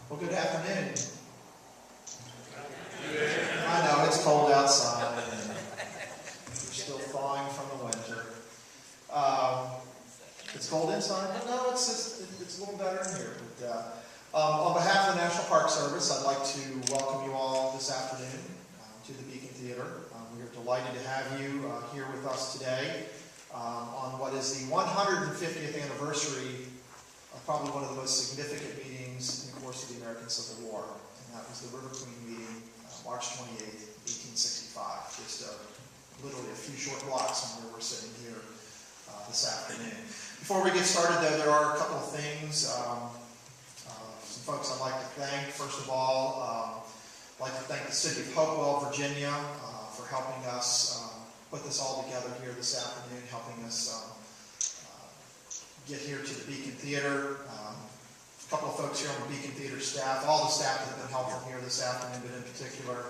Well, good afternoon. I know it's cold outside and we're still thawing from the winter. It's cold inside? No, it's a little better in here. But, on behalf of the National Park Service, I'd like to welcome you all this afternoon to the Beacon Theater. We are delighted to have you here with us today on what is the 150th anniversary of probably one of the most significant meetings in the course of the American Civil War. And that was the River Queen meeting, March 28th, 1865. Just literally a few short blocks from where we're sitting here this afternoon. Before we get started, though, there are a couple of things. Some folks I'd like to thank. First of all, I'd like to thank the City of Hopewell, Virginia, for helping us put this all together here this afternoon, helping us get here to the Beacon Theater. A couple of folks here on the Beacon Theater staff, all the staff that have been helpful here this afternoon, but in particular,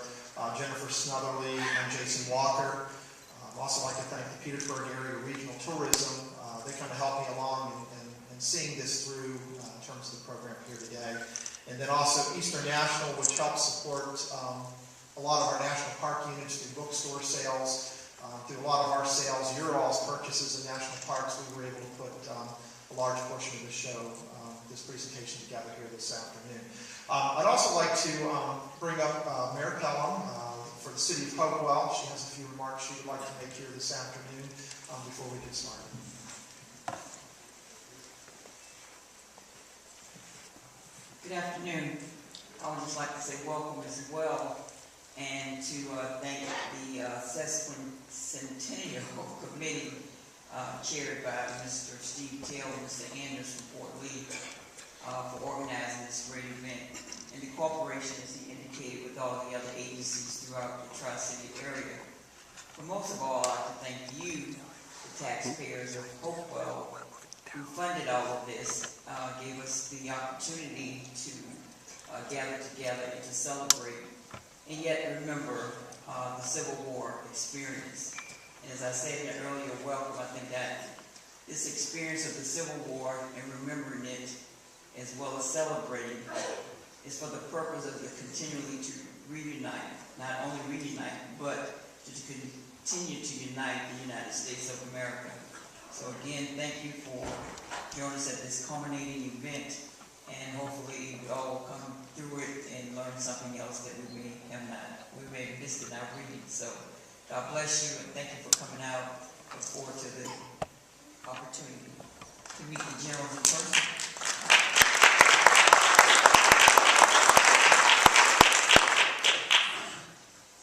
Jennifer Snotherly and Jason Walker. I'd also like to thank the Petersburg Area Regional Tourism. They kind of helped me along in seeing this through in terms of the program here today. And then also Eastern National, which helps support a lot of our national park units through bookstore sales, through a lot of our sales, your all's purchases in national parks. We were able to put a large portion of the show, this presentation together here this afternoon. I'd also like to bring up Mayor Pelham for the City of Hopewell. She has a few remarks she would like to make here this afternoon before we get started. Good afternoon. I would just like to say welcome as well, and to thank the Sesquicentennial Committee chaired by Mr. Steve Taylor and Mr. Anders from Fort Lee for organizing this great event, and the cooperation, as he indicated, with all the other agencies throughout the Tri-City area. But most of all, I'd like to thank you, the taxpayers of Hopewell, who funded all of this, gave us the opportunity to gather together and to celebrate, and yet remember the Civil War experience. And as I said in an earlier welcome, I think that this experience of the Civil War and remembering it, as well as celebrating, is for the purpose of continually to reunite, not only reunite, but to continue to unite the United States of America. So again, thank you for joining us at this culminating event, and hopefully we all will come through it and learn something else that we may have missed in our reading. So God bless you, and thank you for coming out. Look forward to the opportunity to meet the generals in person.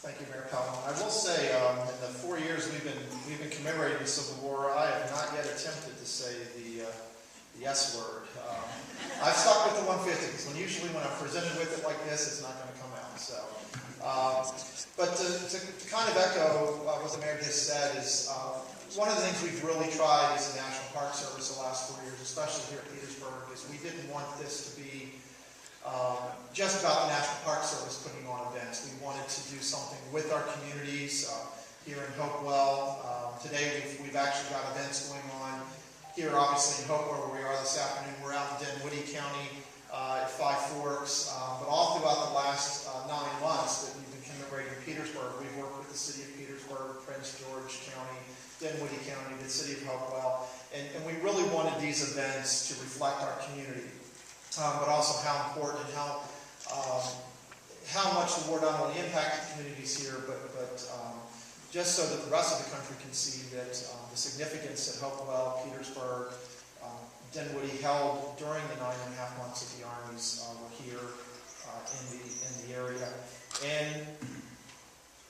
Thank you, Mayor Pelham. I will say, in the 4 years we've been commemorating the Civil War, I have not yet attempted to say the S word. I've stuck with the 150 because usually when I'm presented with it like this, it's not going to come out. So, but to kind of echo what the mayor just said is one of the things we've really tried as the National Park Service the last 4 years, especially here at Petersburg, is we didn't want this to be just about the National Park Service putting on events. We wanted to do something with our communities here in Hopewell. Today we've actually got events going on here, obviously in Hopewell, where we are this afternoon. We're out in Dinwiddie County at Five Forks, but all throughout the last 9 months that we've been commemorating Petersburg, we've worked with the City of Petersburg, Prince George County, Dinwiddie County, the City of Hopewell, and we really wanted these events to reflect our community. But also how important and how much the war not only impacted communities here, but just so that the rest of the country can see that the significance that Hopewell, Petersburg, Dinwiddie held during the 9.5 months that the armies were here in the area. And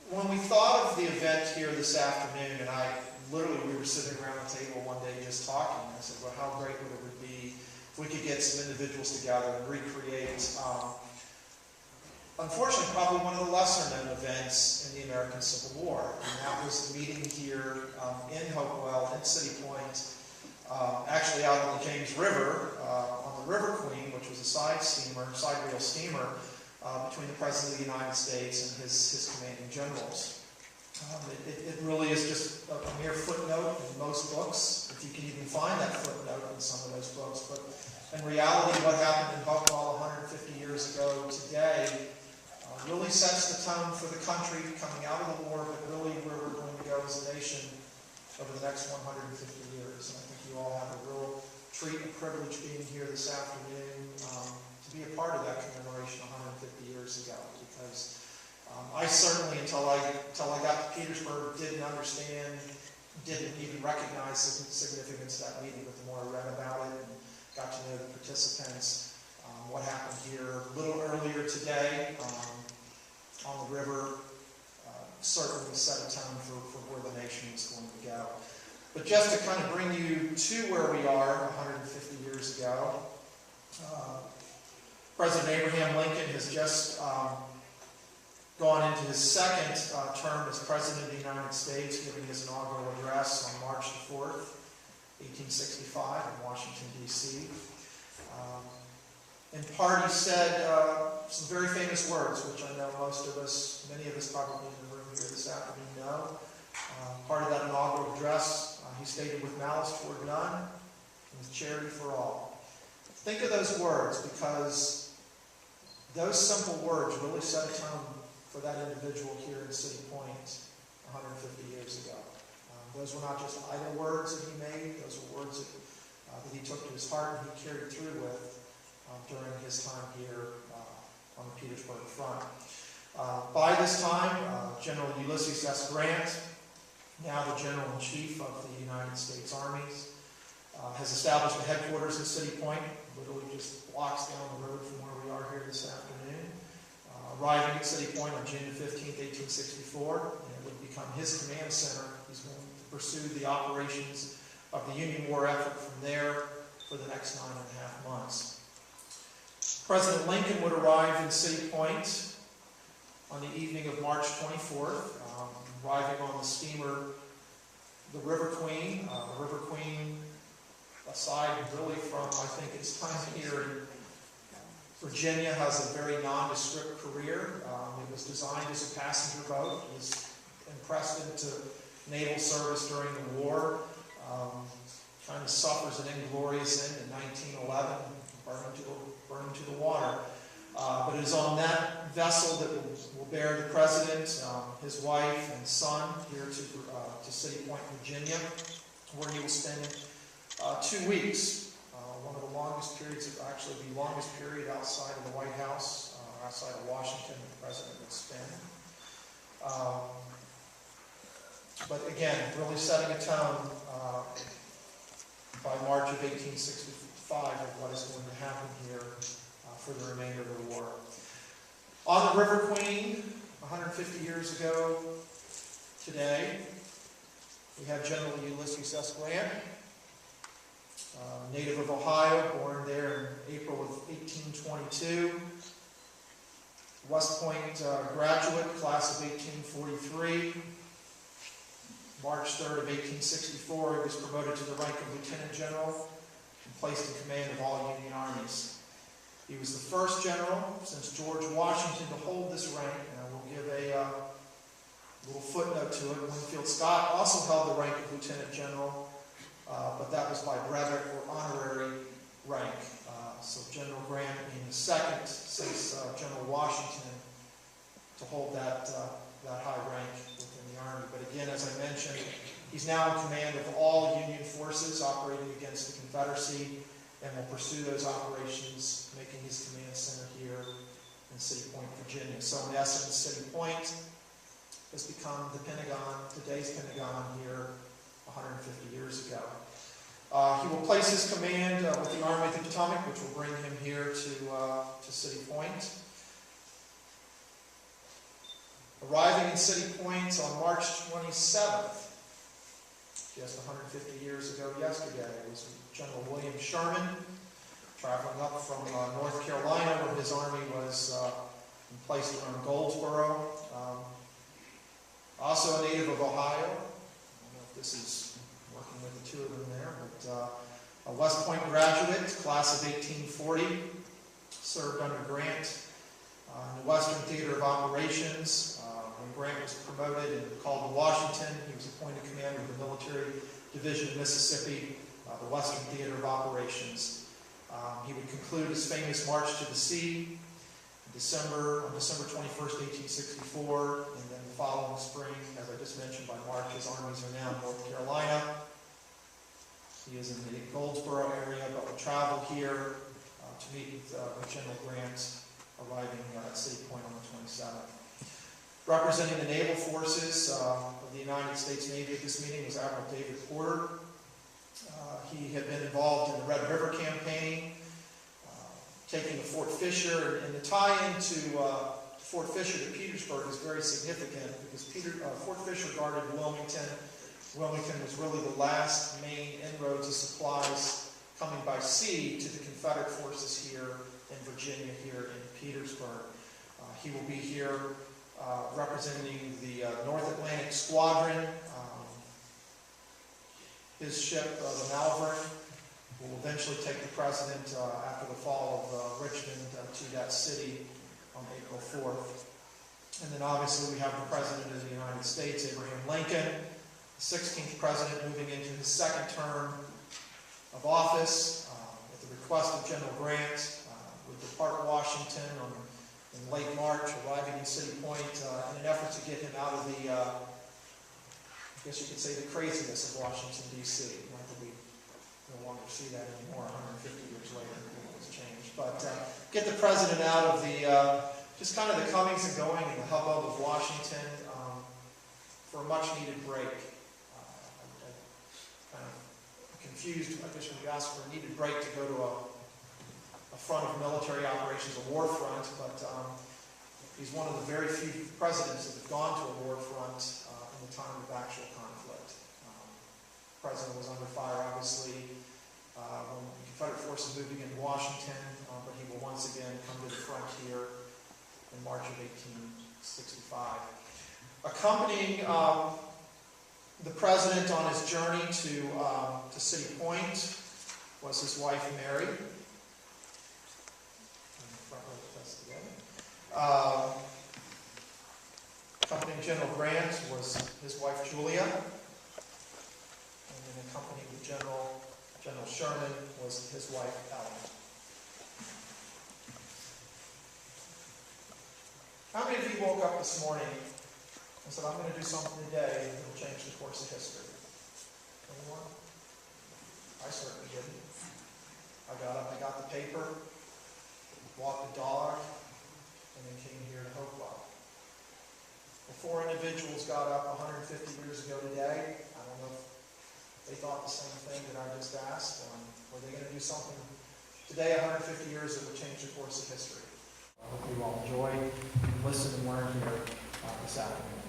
when we thought of the event here this afternoon, and we were sitting around the table one day just talking, and I said, well, how great would it be if we could get some individuals together and recreate, unfortunately, probably one of the lesser-known events in the American Civil War. And that was the meeting here in Hopewell, in City Point, actually out on the James River, on the River Queen, which was a side rail steamer, between the President of the United States and his commanding generals. It really is just a mere footnote in most books, if you can even find that footnote in some of those books. But In reality, what happened in Hopewell 150 years ago today really sets the tone for the country coming out of the war, but really where we're going to go as a nation over the next 150 years. And I think you all have a real treat and privilege being here this afternoon to be a part of that commemoration 150 years ago. Because I certainly, until I got to Petersburg, didn't understand, didn't even recognize the significance of that meeting. But the more I read about it and got to know the participants, what happened here a little earlier today on the river certainly set a tone for where the nation is going to go. But just to kind of bring you to where we are 150 years ago, President Abraham Lincoln has just gone into his second term as President of the United States, giving his inaugural address on March the 4th, 1865 in Washington, D.C. In part, he said some very famous words, which I know most of us, many of us probably in the room here this afternoon know. Part of that inaugural address, he stated, "With malice toward none, and with charity for all." Think of those words, because those simple words really set a tone for that individual here in City Point 150 years ago. Those were not just idle words that he made, those were words that he took to his heart and he carried through with during his time here on the Petersburg front. By this time, General Ulysses S. Grant, now the General-in-Chief of the United States Armies, has established a headquarters at City Point, literally just blocks down the road from where we are here this afternoon. Arriving at City Point on June 15, 1864, and it would become his command center. He's going to pursue the operations of the Union War effort from there for the next 9.5 months. President Lincoln would arrive in City Point on the evening of March 24th, arriving on the steamer, the River Queen. The River Queen, aside really from, I think, its time here in Virginia, has a very nondescript career. It was designed as a passenger boat. It was impressed into naval service during the war. Kind of suffers an inglorious end in 1911, burned to the water. But it is on that vessel that will bear the President, his wife, and son here to City Point, Virginia, where he will spend 2 weeks. One of the longest periods, actually the longest period outside of the White House, outside of Washington, the President would spend. But again, really setting a tone by March of 1865 of what is going to happen here for the remainder of the war. On the River Queen, 150 years ago today, we have General Ulysses S. Grant, native of Ohio, born there in April of 1822. West Point graduate, class of 1843. March 3rd of 1864, he was promoted to the rank of Lieutenant General and placed in command of all Union armies. He was the first general since George Washington to hold this rank, and I will give a little footnote to it. Winfield Scott also held the rank of Lieutenant General, but that was by brevet or honorary rank. So General Grant being the second since General Washington to hold that high rank within the Army. But again, as I mentioned, he's now in command of all Union forces operating against the Confederacy and will pursue those operations, making his command center here in City Point, Virginia. So in essence, City Point has become the Pentagon, today's Pentagon here 150 years ago. He will place his command with the Army of the Potomac, which will bring him here to City Point. Arriving in City Point on March 27th, just 150 years ago yesterday, was General William Sherman, traveling up from North Carolina, where his army was placed around Goldsboro. Also a native of Ohio. I don't know if this is working with the two of them there, but a West Point graduate, class of 1840, served under Grant in the Western Theater of Operations. When Grant was promoted and called to Washington, he was appointed commander of the Military Division of Mississippi, the Western Theater of Operations. He would conclude his famous March to the Sea on December 21st, 1864, and then the following spring, as I just mentioned, by March, his armies are now in North Carolina. He is in the Goldsboro area, but will travel here to meet with General Grant, arriving at City Point on the 27th. Representing the naval forces of the United States Navy at this meeting was Admiral David Porter. He had been involved in the Red River Campaign, taking the Fort Fisher, and the tie-in to Fort Fisher to Petersburg is very significant because Fort Fisher guarded Wilmington. Wilmington was really the last main inroads of supplies coming by sea to the Confederate forces here in Virginia, here in Petersburg. He will be here representing the North Atlantic Squadron. His ship, the Malvern, will eventually take the President after the fall of Richmond to that city on April 4th. And then obviously we have the President of the United States, Abraham Lincoln, the 16th President, moving into his second term of office. At the request of General Grant, would depart Washington in late March, arriving in City Point in an effort to get him out of the, I guess you could say, the craziness of Washington, D.C. Not that we no longer see that anymore, 150 years later, it's changed. But get the President out of the, just kind of the comings and going and the hubbub of Washington for a much-needed break. I'm kind of confused, I guess, when you ask for a needed break to go to a front of military operations, a war front, but he's one of the very few presidents that have gone to a war front in the time of actual conflict. The president was under fire, obviously, when the Confederate forces moved against Washington, but he will once again come to the front here in March of 1865. Accompanying the president on his journey to City Point was his wife, Mary. Accompanying General Grant was his wife, Julia. And then accompanying the General Sherman was his wife, Ellen. How many of you woke up this morning and said, I'm going to do something today that will change the course of history? Anyone? I certainly didn't. I got up, I got the paper, walked the dog, and then came here to Hopewell. The four individuals got up 150 years ago today. I don't know if they thought the same thing that I just asked. Were they going to do something today, 150 years, that would change the course of history? I hope you all enjoy and listen and learn here this afternoon.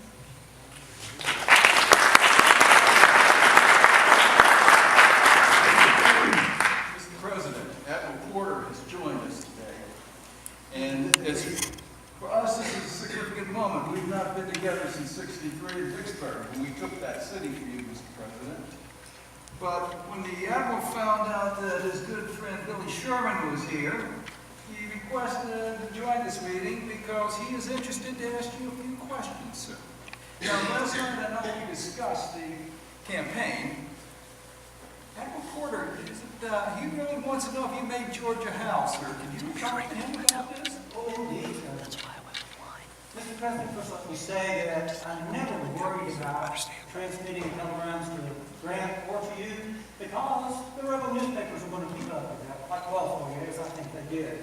Mr. President, Admiral Porter has joined us today. And for us, this is a significant moment. We've not been together since '63 in Vicksburg, when we took that city for you, Mr. President. But when the Admiral found out that his good friend Billy Sherman was here, he requested to join this meeting because he is interested to ask you a few questions, sir. Now, last night I know we discussed the campaign. Admiral Porter, he really wants to know if you made Georgia house, sir. Can you talk to him about this? Oh, indeed. Mr. President, first let me say that I'm never worried about transmitting telegrams to Grant or to you because the rebel newspapers are going to keep up with that quite well for you, as I think they did.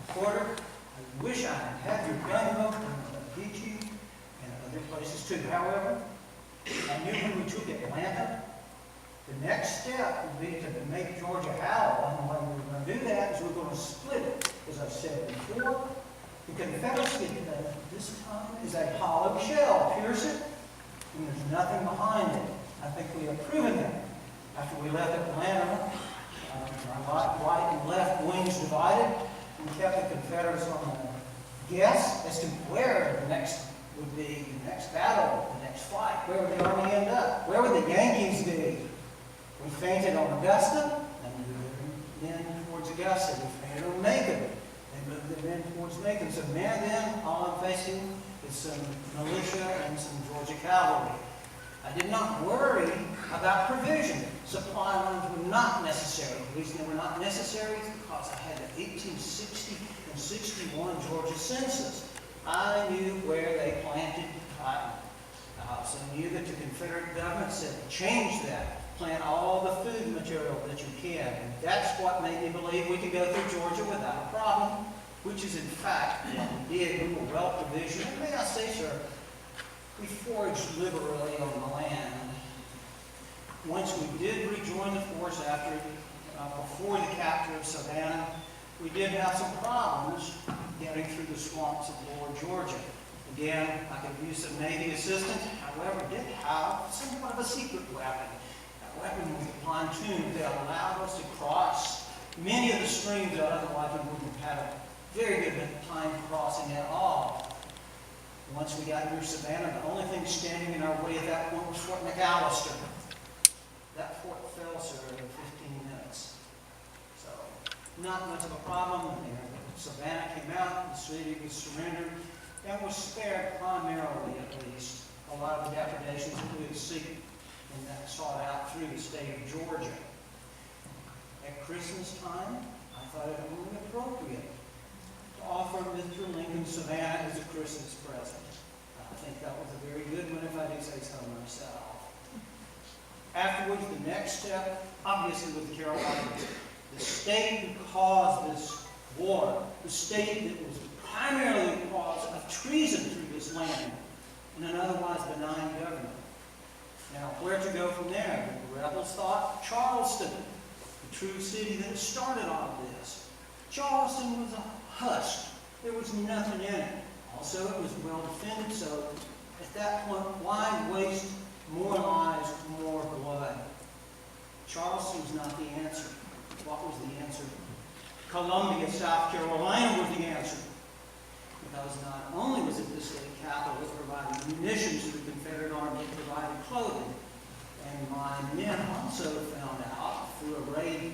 Porter, I wish I had your gunboat in Beachy and other places too. However, I knew when we took Atlanta, the next step would be to make Georgia howl. And the way we were going to do that is we're going to split it. As I've said before, the Confederacy this time is a hollow shell. Pierce it, and there's nothing behind it. I think we have proven that. After we left Atlanta, our right and left wings divided, we kept the Confederates on the guess as to where the next would be, the next battle, the next fight. Where would the army end up? Where would the Yankees be? We fainted on Augusta, and we moved in towards Augusta. We fainted on Macon. They moved them in towards Macon. So now then, all I'm facing is some militia and some Georgia cavalry. I did not worry about provision. Supply lines were not necessary. The reason they were not necessary is because I had the 1860 and 61 Georgia census. I knew where they planted cotton. I also knew that the Confederate government said, change that. Plant all the food material that you can. And that's what made me believe we could go through Georgia without a problem, which is in fact what we did. We were well provisioned. And may I say, sir, we foraged liberally on the land. Once we did rejoin the force after, before the capture of Savannah, we did have some problems getting through the swamps of lower Georgia. Again, I could use some Navy assistance, however, did have somewhat of a secret weapon. That weapon was a pontoon that allowed us to cross many of the streams that otherwise we wouldn't have had a very good time crossing at all. Once we got near Savannah, the only thing standing in our way at that point was Fort McAllister. That fort fell, sir, in 15 minutes. So, not much of a problem. And Savannah came out, the city was surrendered, and was spared primarily, at least, a lot of the depredations that we would see and that sought out through the state of Georgia. At Christmas time, I thought it only appropriate to offer Mr. Lincoln Savannah as a Christmas present. I think that was a very good one, if I do say so myself. Afterwards, the next step, obviously, was the Carolinas. The state that caused this war, the state that was primarily the cause of treason through this land, and an otherwise benign government. Now, where to go from there? The rebels thought Charleston, the true city that started all of this. Charleston was a husk. There was nothing in it. Also, it was well defended, so at that point, why waste more lives, more blood? Charleston was not the answer. What was the answer? Columbia, South Carolina was the answer. Because not only was it the state capital that provided munitions to the Confederate Army, it provided clothing. And my men also found out through a raid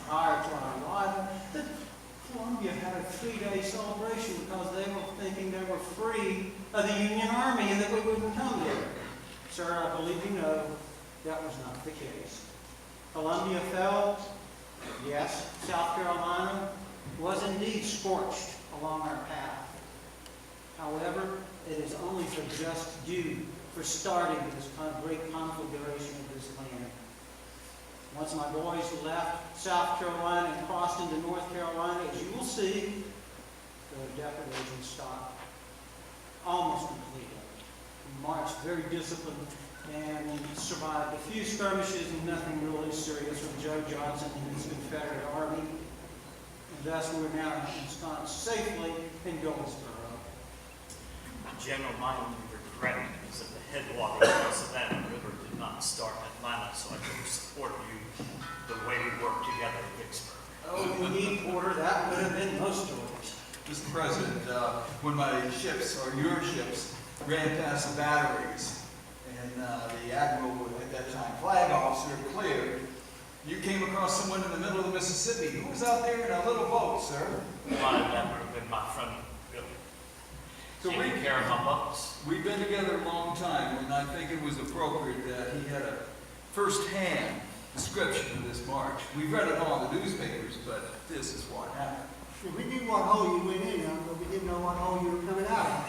prior to our arrival that Columbia had a 3-day celebration because they were thinking they were free of the Union Army and that we wouldn't come there. Sir, I believe you know that was not the case. Columbia fell. Yes, South Carolina was indeed scorched along our path. However, it is only for just due for starting this great conflagration of this land. Once my boys left South Carolina and crossed into North Carolina, as you will see, the depredation stopped almost completely. We marched very disciplined and survived a few skirmishes and nothing really serious from Joe Johnson and his Confederate Army. And thus we're now ensconced safely in Goldsboro. General, my only regret is that the headwaters of the Savannah River did not start in Atlanta, so I could support you the way we worked together in Vicksburg. Oh, indeed, Porter, that would have been most joyous. Mr. President, when my ships, or your ships, ran past the batteries, and the admiral, at that time flag officer, cleared, you came across someone in the middle of the Mississippi. Who was out there in a little boat, sir? That would have been my friend, Billy. So He didn't carry my boats. We've been together a long time, and I think it was appropriate that he had a first-hand description of this march. We've read it all in the newspapers, but this is what happened. We knew what hole you went in, but we didn't know what hole you were coming out of.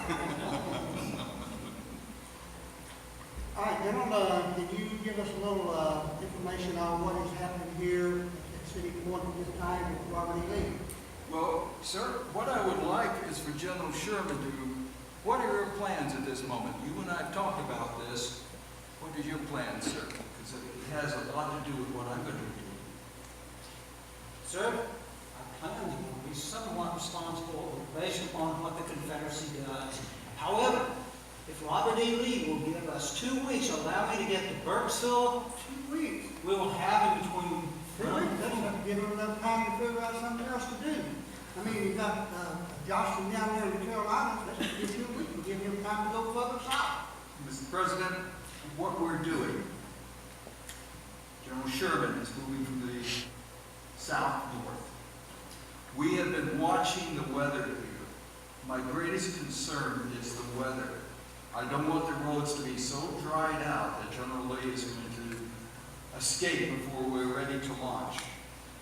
All right, General, can you give us a little information on what is happening here at City Point at this time with Robert E. Lee? Well, sir, what I would like is for General Sherman to, what are your plans at this moment? You and I have talked about this. What is your plan, sir? Because it has a lot to do with what I'm going to do. Sir, our plans will be somewhat responsible based upon what the Confederacy does. However, if Robert E. Lee will give us 2 weeks, allow me to get to Burkesville, 2 weeks. we will have in between 2 weeks, that's give them enough time to figure out something else to do. I mean, you got Johnson down there in the Carolinas, let's give 2 weeks, and give him time to go further south. Mr. President, what we're doing, General Sherman is moving from the south north. We have been watching the weather here. My greatest concern is the weather. I don't want the roads to be so dried out that General Lee is going to escape before we're ready to launch.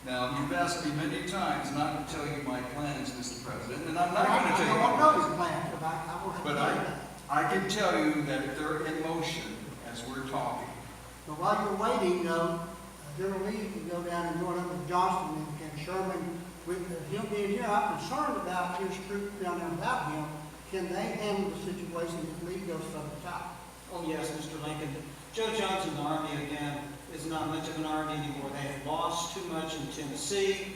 Now, you've asked me many times not to tell you my plans, Mr. President, and I'm not going to tell you I my don't know plans. his plan, but I will But tell you that. I can tell you that they're in motion as we're talking. But while you're waiting, General Lee can go down and join up with Johnston and Sherman. With him being here, I'm concerned about his troops down there without him. Can they handle the situation if Lee goes further south? Oh, yes, Mr. Lincoln. Joe Johnson's army, again, is not much of an army anymore. They have lost too much in Tennessee,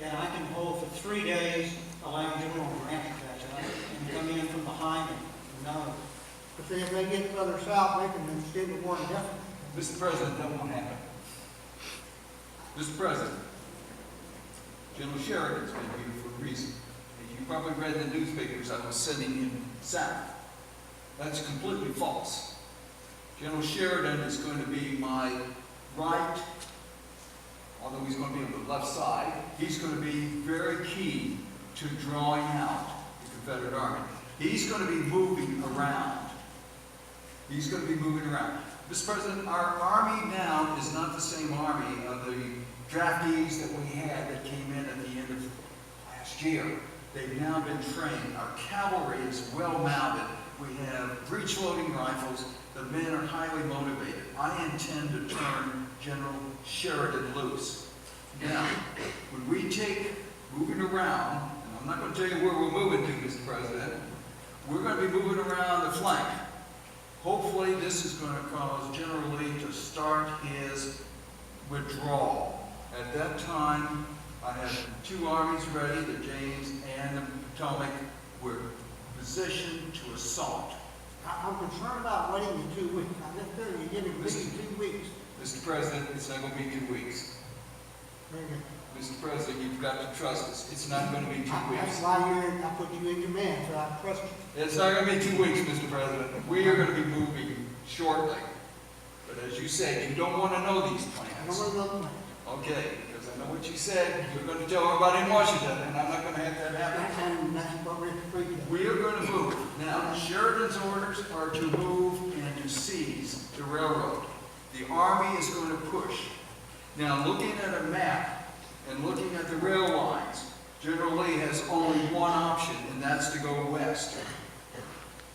and I can hold for 3 days, allowing General Grant to catch up and come in from behind him. No. But see, if they get further south, they can extend the war indefinitely. Mr. President, that won't happen. Mr. President, General Sheridan's been here for a reason. As you probably read in the newspapers, I was sending him south. That's completely false. General Sheridan is going to be my right, although he's going to be on the left side. He's going to be very key to drawing out the Confederate Army. He's going to be moving around. He's going to be moving around. Mr. President, our army now is not the same army of the draftees that we had that came in at the end of last year. They've now been trained. Our cavalry is well mounted. We have breech-loading rifles. The men are highly motivated. I intend to turn General Sheridan loose. Now, when we take moving around, and I'm not going to tell you where we're moving to, Mr. President, we're going to be moving around the flank. Hopefully, this is going to cause General Lee to start his withdrawal. At that time, I have 2 armies ready, the James and the Potomac. We're positioned to assault. I'm concerned about waiting the 2 weeks. I just feel you're giving Lee 2 weeks. Mr. President, it's not going to be 2 weeks. Very good. Mr. President, you've got to trust us. It's not going to be 2 That's weeks. why I put you in command, so I trust you. It's not going to be 2 weeks, Mr. President. We are going to be moving shortly. But as you said, you don't want to know these I don't plans. want to know the plan. Okay, because I know what you said. You're going to tell everybody in Washington, and I'm not going to have that happen. And that's what we're free to. We are going to move. Now, Sheridan's orders are to move and to seize the railroad. The Army is going to push. Now, looking at a map and looking at the rail lines, General Lee has only one option, and that's to go west.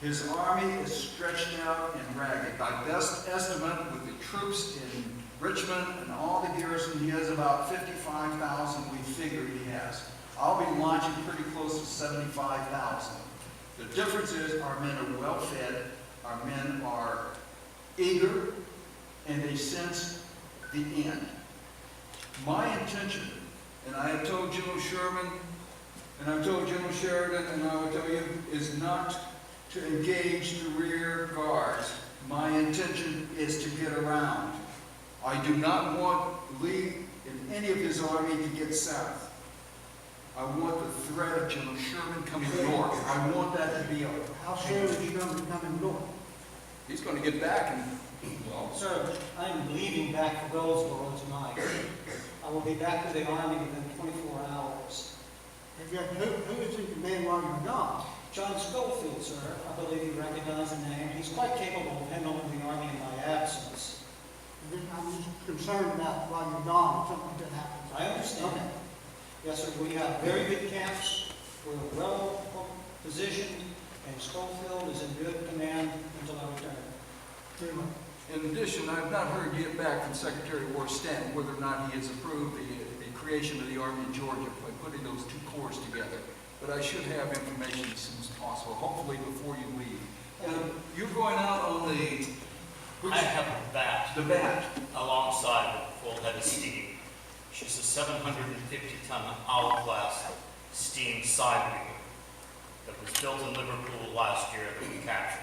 His army is stretched out and ragged. By best estimate, with the troops in Richmond and all the garrison, he has about 55,000 we figure he has. I'll be launching pretty close to 75,000. The difference is our men are well fed, our men are eager, and they sense the end. My intention, and I have told General Sherman, and I've told General Sheridan, and I will tell you, is not to engage the rear guards. My intention is to get around. I do not want Lee and any of his army to get south. I want the threat of General Sherman coming north. I want that to be over. How soon is he going to be coming north? He's going to get back and, well, Sir, I'm leaving back for Goldsboro tonight. I will be back with the Army within 24 hours. Who is in command while you're gone? John Schofield, sir, I believe you recognize the name. He's quite capable of handling the Army in my absence. I'm just concerned about while you're gone, if something like that happens. I understand. Okay. Yes, sir, we have very good camps. We're well positioned, and Schofield is in good command until I return. Very well. in addition, I've not heard yet back from Secretary of War Stanton whether or not he has approved the creation of the Army in Georgia by putting those 2 corps together. But I should have information as soon as possible, hopefully before you leave. You're going out on the... I have a bat The bat. alongside a full head of steam. She's a 750-ton hourglass steam side wheel that was built in Liverpool last year that we captured.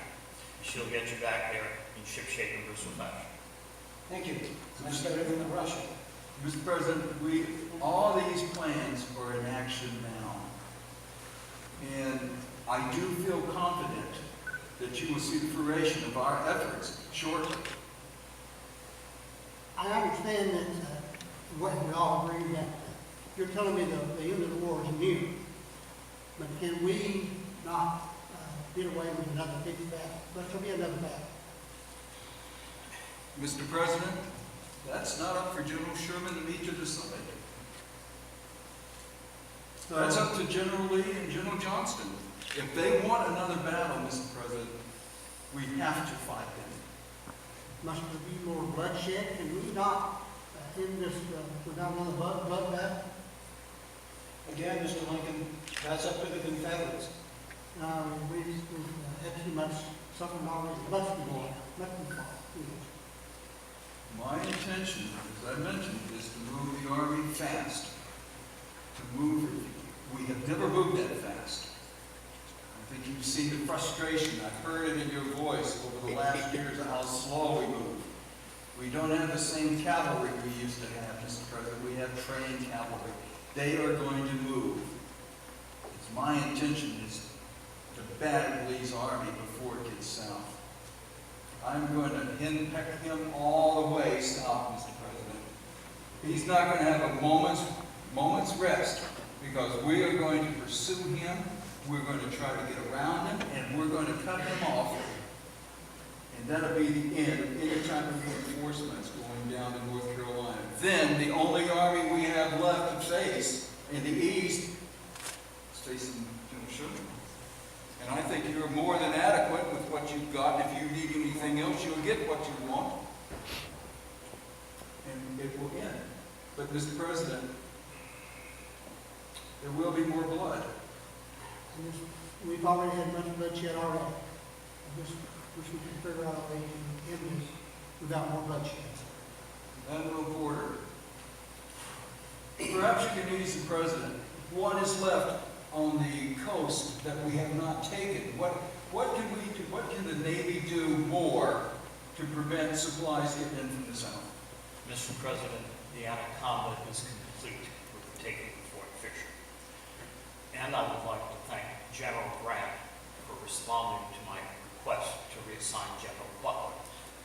She'll get you back there in shipshape and Bristol fashion. Thank you. Much better than the Russian. Mr. President, all these plans are in action now. And I do feel confident that you will see the fruition of our efforts shortly. I understand that, what we all agree that you're telling me the end of the war is near. But can we not get away with another big battle, but there'll be another battle. Mr. President, that's not up for General Sherman and me to decide. That's up to General Lee and General Johnston. If they want another battle, Mr. President, we have to fight them. Must there be more bloodshed? Can we not end this without another bloodbath? Again, Mr. Lincoln, that's up to the Confederates. We've had too much, something always much more, much more. My intention, as I mentioned, is to move the Army fast. To move it. We have never moved that fast. I think you've seen the frustration. I've heard it in your voice over the last years of how slow we move. We don't have the same cavalry we used to have, Mr. President. We have trained cavalry. They are going to move. It's my intention is to batter Lee's army before it gets south. I'm going to henpeck him all the way south, Mr. President. He's not going to have a moment's rest, because we are going to pursue him, we're going to try to get around him, and we're going to cut him off. And that'll be the end of any type of reinforcements going down to North Carolina. Then the only army we have left to face in the east is facing General Sherman. And I think you're more than adequate with what you've got. If you need anything else, you'll get what you want. And it will end. But, Mr. President, there will be more blood. We've already had much bloodshed already. I just wish we could figure out a way to end this without more bloodshed. Admiral Porter, perhaps you can ease the President. What is left on the coast that we have not taken? What can we do? What can the Navy do more to prevent supplies getting in from the south? Mr. President, the Anaconda is complete with the taking of Fort Fisher. And I would like to thank General Grant for responding to my request to reassign General Butler,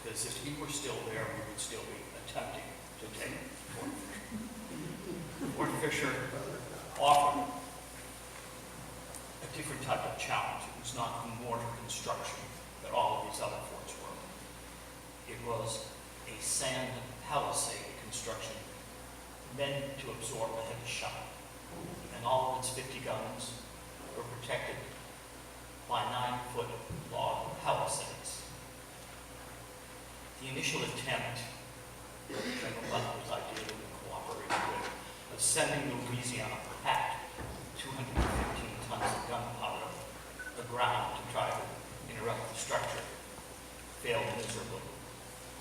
because if he were still there, we would still be attempting to take Fort Fisher. Fort Fisher offered a different type of challenge. It was not the mortar construction that all of these other forts were. It was a sand palisade construction meant to absorb a heavy shot. And all of its 50 guns were protected by 9-foot log palisades. The initial attempt that General Butler's idea that we cooperated with was sending the Louisiana packed 215 tons of gunpowder aground to try to interrupt the structure, failed miserably.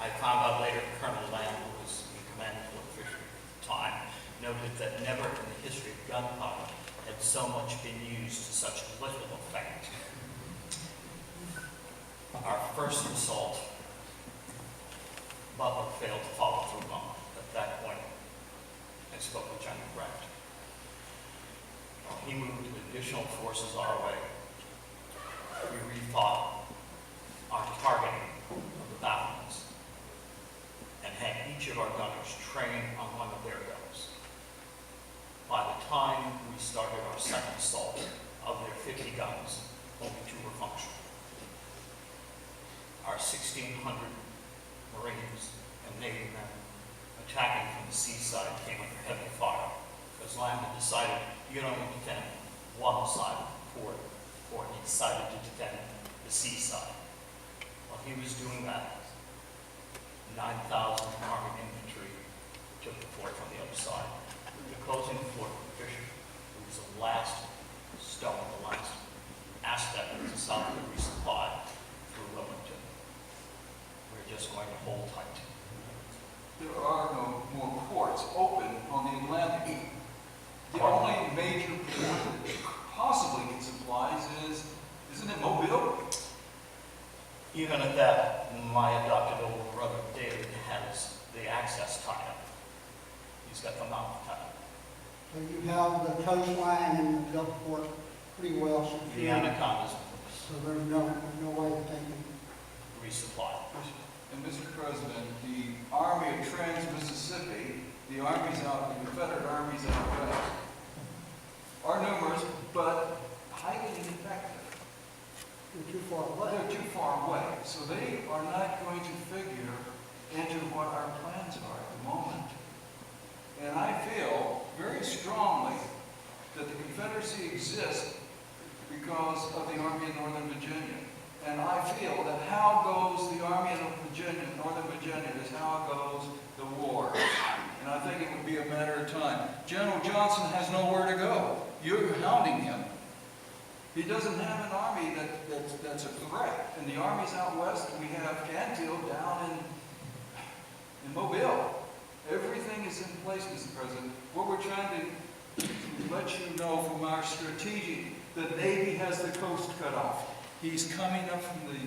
I found out later Colonel Lamb, who was in command of Fort Fisher at the time, noted that never in the history of gunpowder had so much been used to such little effect. Our first assault, Butler failed to follow through on. At that point, I spoke with General Grant. He moved additional forces our way. We rethought our targeting of the battlements and had each of our gunners train on one of their guns. By the time we started our second assault, of their 50 guns, only 2 were functional. Our 1,600 Marines and Navy men attacking from the seaside came under heavy fire, because Lamb had decided you can only defend one side of the fort, or he decided to defend the seaside. While he was doing that, 9,000 Army infantry took the fort from the other side. The closing of Fort Fisher was the last stone, the last aspect of the Southern resupply through Wilmington. We're just going to hold tight. There are no more ports open on the Atlantic. The only major port that possibly gets supplies isn't it Mobile? Even at that, my adopted older brother, David, has the access tied up. He's got the mouth tied up. So you have the coastline and the Gulfport pretty well secured. The Anaconda's So there's no way that they can. resupply. And Mr. President, the Army of Trans-Mississippi, the armies out, the Confederate armies out west, are numerous, but highly ineffective. They're too far away. They're too far away, so they are not going to figure into what our plans are at the moment. And I feel very strongly that the Confederacy exists because of the Army of Northern Virginia. And I feel that how goes the Army of Northern Virginia is how goes the war. And I think it would be a matter of time. General Johnson has nowhere to go. You're hounding him. He doesn't have an army that's a threat. And the armies out west, we have Canfield down in Mobile. Everything is in place, Mr. President. What we're trying to let you know from our strategic, the Navy has the coast cut off. He's coming up from the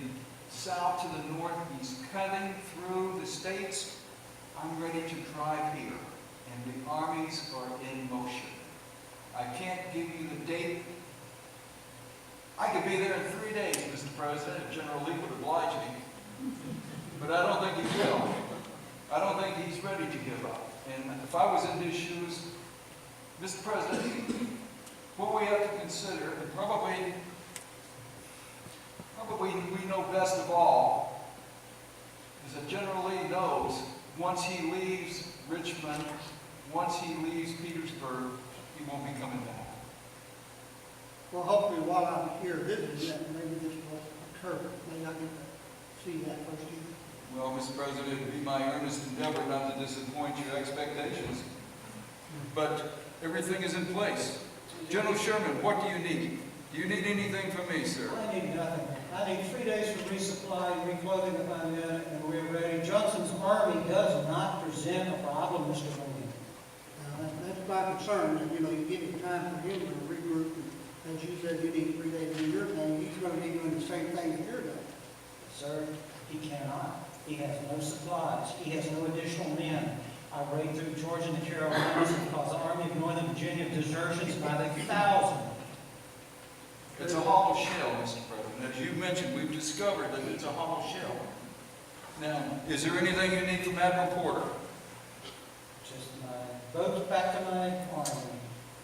south to the north. He's cutting through the states. I'm ready to drive here. And the armies are in motion. I can't give you the date. I could be there in 3 days, Mr. President, if General Lee would oblige me. But I don't think he will. I don't think he's ready to give up. And if I was in his shoes, Mr. President, what we have to consider, and probably we know best of all, is that General Lee knows once he leaves Richmond, once he leaves Petersburg, he won't be coming back. Well, hopefully while I'm here visiting that, maybe this will occur. May not get to see that first either. Well, Mr. President, it would be my earnest endeavor not to disappoint your expectations. But everything is in place. General Sherman, what do you need? Do you need anything from me, sir? I need nothing. I need 3 days for resupply, reclothing if I'm in, and we're ready. Johnson's army does not present a problem, Mr. Lincoln. That's my concern, that, you know, you give him time for him to regroup. And as you said, you need 3 days to do your thing. He's going to be doing the same thing that you're doing. Sir, he cannot. He has no supplies. He has no additional men. I raid through Georgia and the Carolinas and cause the Army of Northern Virginia desertions by the thousand. It's a hollow shell, Mr. President. As you mentioned, we've discovered that it's a hollow shell. Now, is there anything you need from Admiral Porter? Just my boats back to my army.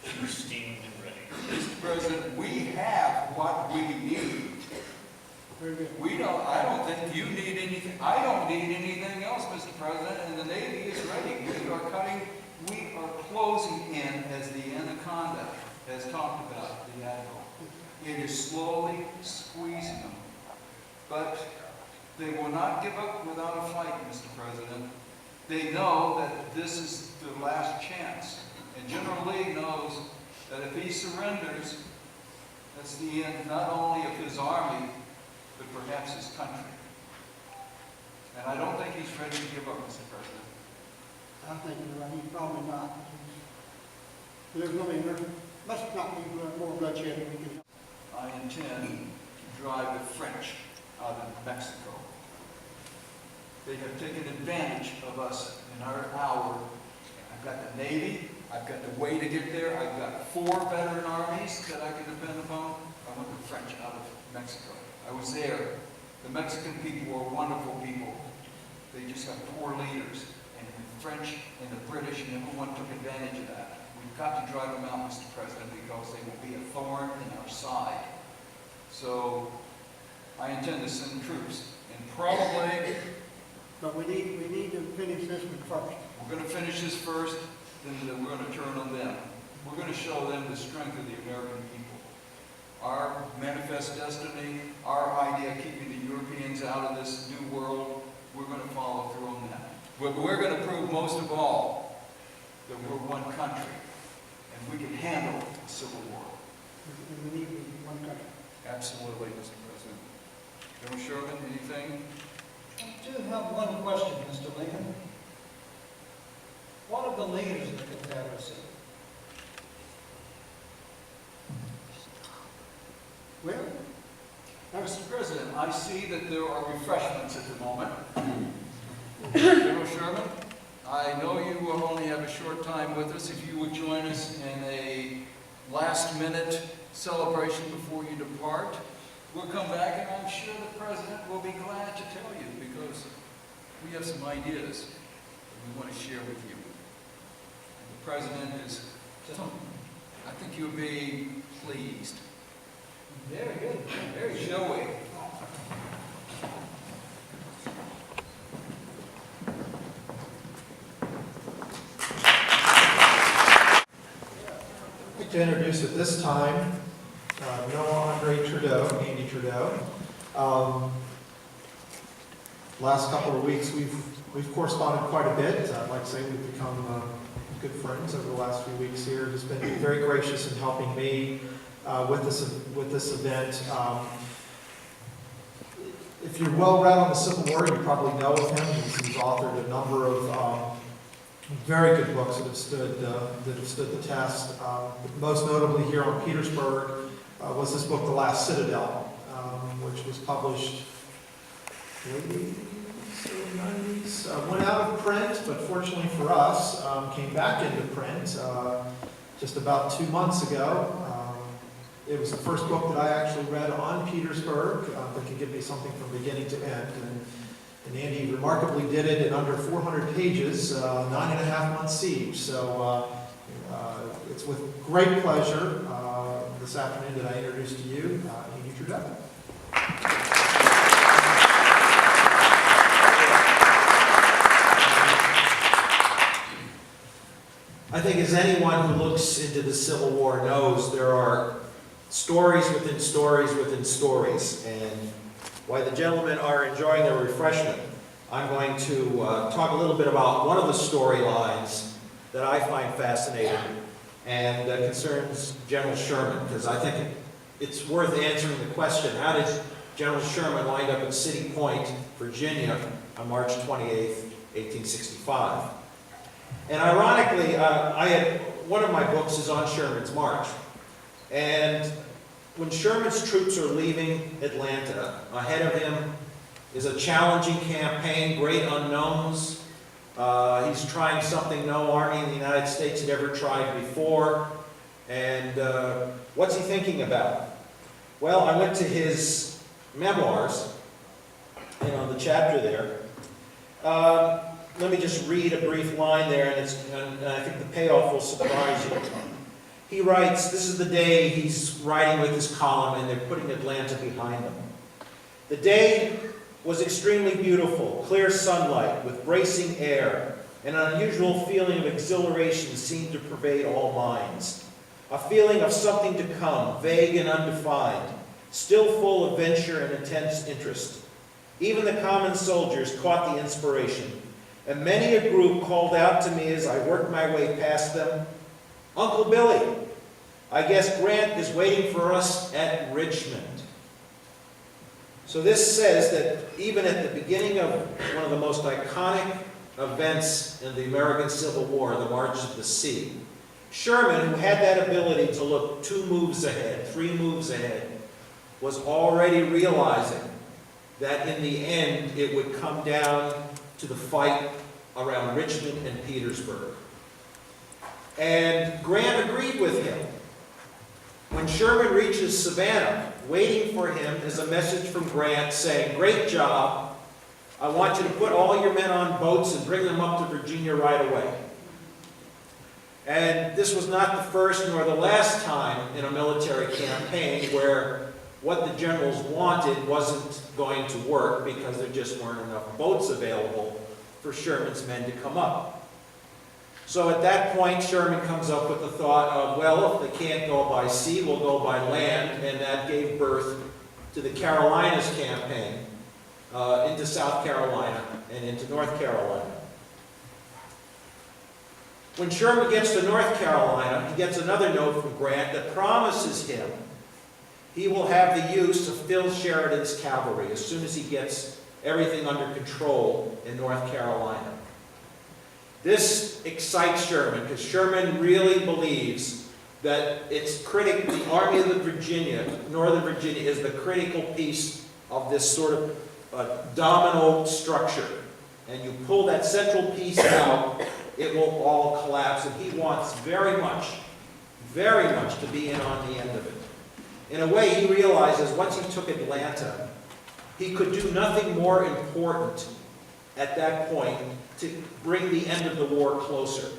She's steamed and ready. Mr. President, we have what we need. Very good. I don't think you need anything. I don't need anything else, Mr. President, and the Navy is ready. We are closing in as the anaconda has talked about, the Admiral. It is slowly squeezing them. But they will not give up without a fight, Mr. President. They know that this is the last chance. And General Lee knows that if he surrenders, that's the end not only of his army, but perhaps his country. And I don't think he's ready to give up, Mr. President. I think you're right. He's probably not. There must not be more bloodshed than we can. I intend to drive the French out of Mexico. They have taken advantage of us in our hour. I've got the Navy. I've got the way to get there. I've got 4 veteran armies that I can depend upon. I want the French out of Mexico. I was there. The Mexican people are wonderful people. They just have poor leaders. And the French and the British and everyone took advantage of that. We've got to drive them out, Mr. President, because they will be a thorn in our side. So I intend to send troops. And probably... But we need to finish this one first. We're going to finish this first, then we're going to turn on them. We're going to show them the strength of the American people. Our manifest destiny, our idea of keeping the Europeans out of this new world, we're going to follow through on that. But we're going to prove most of all that we're one country and we can handle a civil war. And we need to be one country. Absolutely, Mr. President. General Sherman, anything? I do have one question, Mr. Lincoln. What of the leaders of the Confederacy? Well, Mr. President, I see that there are refreshments at the moment. General Sherman, I know you will only have a short time with us. If you would join us in a last-minute celebration before you depart, we'll come back, and I'm sure the President will be glad to tell you, because we have some ideas that we want to share with you. And the President is, I think you'll be pleased. Very good. Very Shall we? introduce at this time Noah Andre Trudeau, Andy Trudeau. Last couple of weeks, we've corresponded quite a bit. I'd like to say we've become good friends over the last few weeks here. He's been very gracious in helping me with this event. If you're well read on the Civil War, you probably know of him. He's authored a number of very good books that have stood the test. Most notably here on Petersburg was this book, The Last Citadel, which was published late 90s. Went out of print, but fortunately for us, came back into print just about 2 months ago. It was the first book that I actually read on Petersburg that could give me something from beginning to end. And Andy remarkably did it in under 400 pages, 9.5 months siege. So it's with great pleasure this afternoon that I introduce to you Andy Trudeau. I think as anyone who looks into the Civil War knows, there are stories within stories within stories. And while the gentlemen are enjoying their refreshment, I'm going to talk a little bit about one of the storylines that I find fascinating and concerns General Sherman, because I think it's worth answering the question, how did General Sherman wind up at City Point, Virginia on March 28th, 1865? And ironically, one of my books is on Sherman's march. And when Sherman's troops are leaving Atlanta, ahead of him is a challenging campaign, great unknowns. He's trying something no army in the United States had ever tried before. And what's he thinking about? Well, I went to his memoirs, and on the chapter there, let me just read a brief line there, and I think the payoff will surprise you. He writes, this is the day he's riding with his column, and they're putting Atlanta behind them. The day was extremely beautiful, clear sunlight with bracing air, and an unusual feeling of exhilaration seemed to pervade all minds. A feeling of something to come, vague and undefined, still full of venture and intense interest. Even the common soldiers caught the inspiration, and many a group called out to me as I worked my way past them, "Uncle Billy, I guess Grant is waiting for us at Richmond." So this says that even at the beginning of one of the most iconic events in the American Civil War, the March of the Sea, Sherman, who had that ability to look 2 moves ahead, 3 moves ahead, was already realizing that in the end it would come down to the fight around Richmond and Petersburg. And Grant agreed with him. When Sherman reaches Savannah, waiting for him is a message from Grant saying, "Great job. I want you to put all your men on boats and bring them up to Virginia right away." And this was not the first nor the last time in a military campaign where what the generals wanted wasn't going to work because there just weren't enough boats available for Sherman's men to come up. So at that point, Sherman comes up with the thought of, well, if they can't go by sea, we'll go by land, and that gave birth to the Carolinas campaign into South Carolina and into North Carolina. When Sherman gets to North Carolina, he gets another note from Grant that promises him he will have the use of Phil Sheridan's cavalry as soon as he gets everything under control in North Carolina. This excites Sherman because Sherman really believes that it's critical. The Army of the Virginia, Northern Virginia, is the critical piece of this sort of domino structure. And you pull that central piece out, it will all collapse. And he wants very much to be in on the end of it. In a way, he realizes once he took Atlanta, he could do nothing more important at that point to bring the end of the war closer.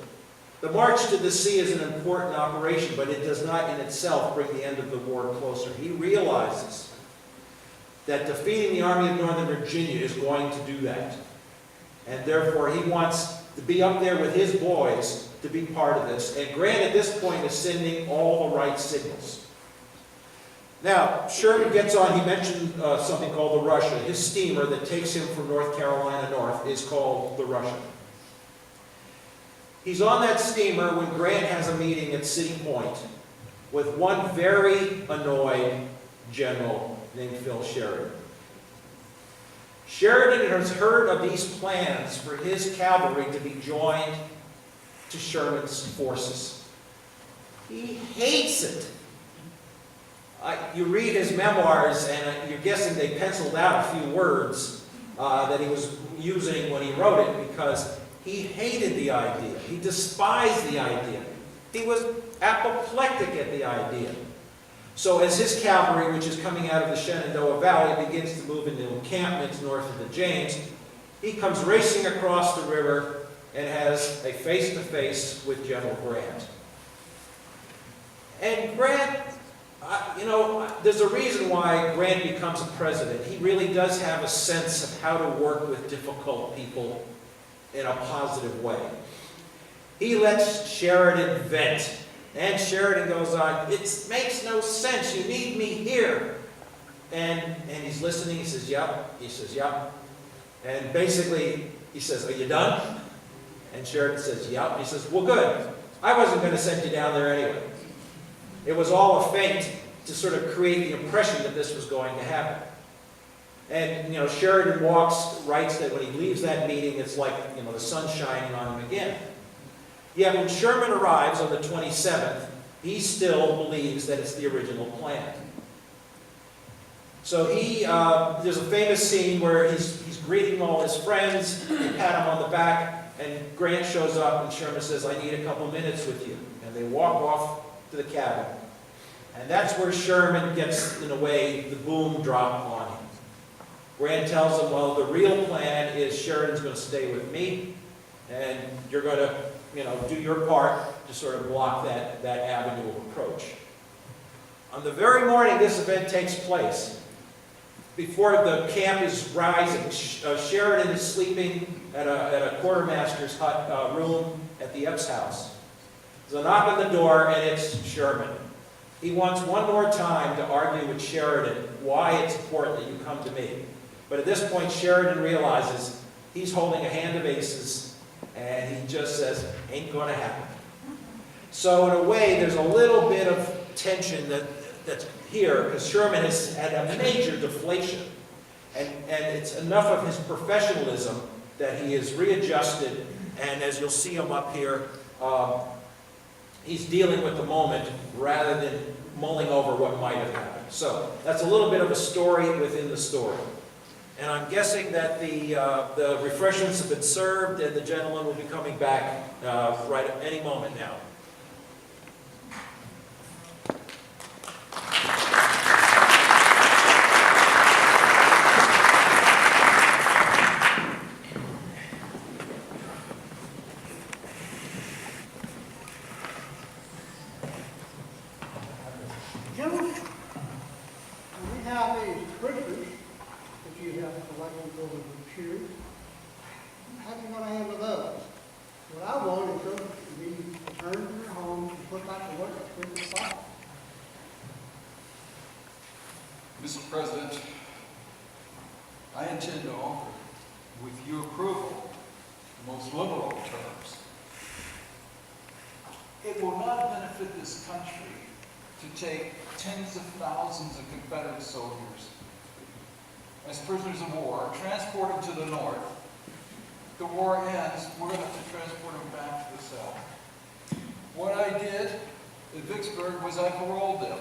The march to the sea is an important operation, but it does not in itself bring the end of the war closer. He realizes that defeating the Army of Northern Virginia is going to do that. And therefore, he wants to be up there with his boys to to be part of this, and Grant at this point is sending all the right signals. Now, Sherman gets on, he mentioned something called the Russian. His steamer that takes him from North Carolina north is called the Russian. He's on that steamer when Grant has a meeting at City Point with one very annoyed general named Phil Sheridan. Sheridan has heard of these plans for his cavalry to be joined to Sherman's forces. He hates it. You read his memoirs, and you're guessing they penciled out a few words that he was using when he wrote it, because he hated the idea. He despised the idea. He was apoplectic at the idea. So as his cavalry, which is coming out of the Shenandoah Valley, begins to move into encampments north of the James, he comes racing across the river and has a face-to-face with General Grant. And Grant, there's a reason why Grant becomes a president. He really does have a sense of how to work with difficult people in a positive way. He lets Sheridan vent. And Sheridan goes on, it makes no sense, you need me here. And he's listening, he says, yep. He says, yep. And basically, he says, are you done? And Sheridan says, yep. He says, well, good. I wasn't going to send you down there anyway. It was all a feint to sort of create the impression that this was going to happen. And, Sheridan writes that when he leaves that meeting, it's like, the sun's shining on him again. Yet when Sherman arrives on the 27th, he still believes that it's the original plan. So there's a famous scene where he's greeting all his friends, they pat him on the back, and Grant shows up and Sherman says, I need a couple minutes with you. And they walk off to the cabin. And that's where Sherman gets, in a way, the boom drop on him. Grant tells him, well, the real plan is Sheridan's going to stay with me, and you're going to do your part to sort of block that avenue of approach. On the very morning this event takes place, before the camp is rising, Sheridan is sleeping at a quartermaster's hut room at the Epps house. There's a knock on the door, and it's Sherman. He wants one more time to argue with Sheridan why it's important that you come to me. But at this point, Sheridan realizes he's holding a hand of aces, and he just says, ain't going to happen. So in a way, there's a little bit of tension that's here, because Sherman has had a major deflation. And it's enough of his professionalism that he is readjusted, and as you'll see him up here, he's dealing with the moment rather than mulling over what might have happened. So that's a little bit of a story within the story. And I'm guessing that the refreshments have been served, and the gentleman will be coming back right at any moment now. Gentlemen, we have these prisoners that you have collected over the years. How are you going to handle those? What I want is them to be returned to their homes and put back to work as quick as possible. Mr. President, I intend to offer, with your approval, the most liberal terms. It will not benefit this country to take tens of thousands of Confederate soldiers as prisoners of war, transport them to the north. The war ends, we're going to have to transport them back to the south. What I did at Vicksburg was I paroled them.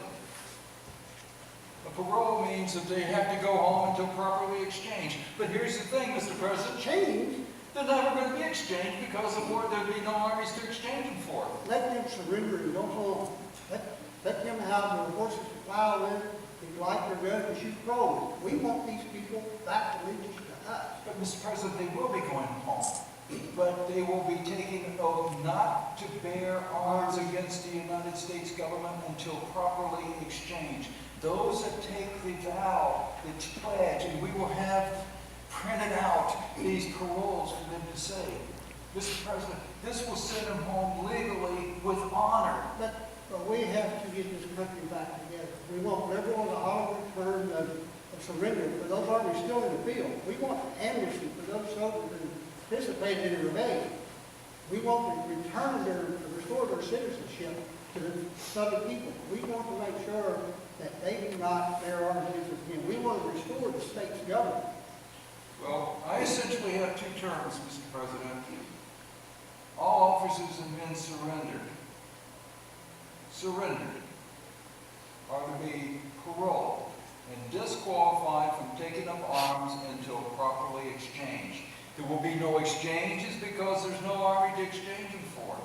A parole means that they have to go home until properly exchanged. But here's the thing, Mr. President, Change, they're never going to be exchanged because of war. There'll be no armies to exchange them for. let them surrender and go home. Let them have their horses to plow in, and like their guns and shoot crows. We want these people back to allegiance to us. But, Mr. President, they will be going home. But they will be taking an oath not to bear arms against the United States government until properly exchanged. Those that take the vow, the pledge, and we will have printed out these paroles for them to say, Mr. President, this will send them home legally with honor. But we have to get this country back together. We want everyone to honor the terms of surrender for those armies still in the field. We want amnesty for those soldiers who participated in the rebellion. We want to restore their citizenship to the Southern people. We want to make sure that they do not bear arms against us again. We want to restore the state's government. Well, I essentially have two terms, Mr. President. All officers and men surrendered are to be paroled and disqualified from taking up arms until properly exchanged. There will be no exchanges because there's no army to exchange them for.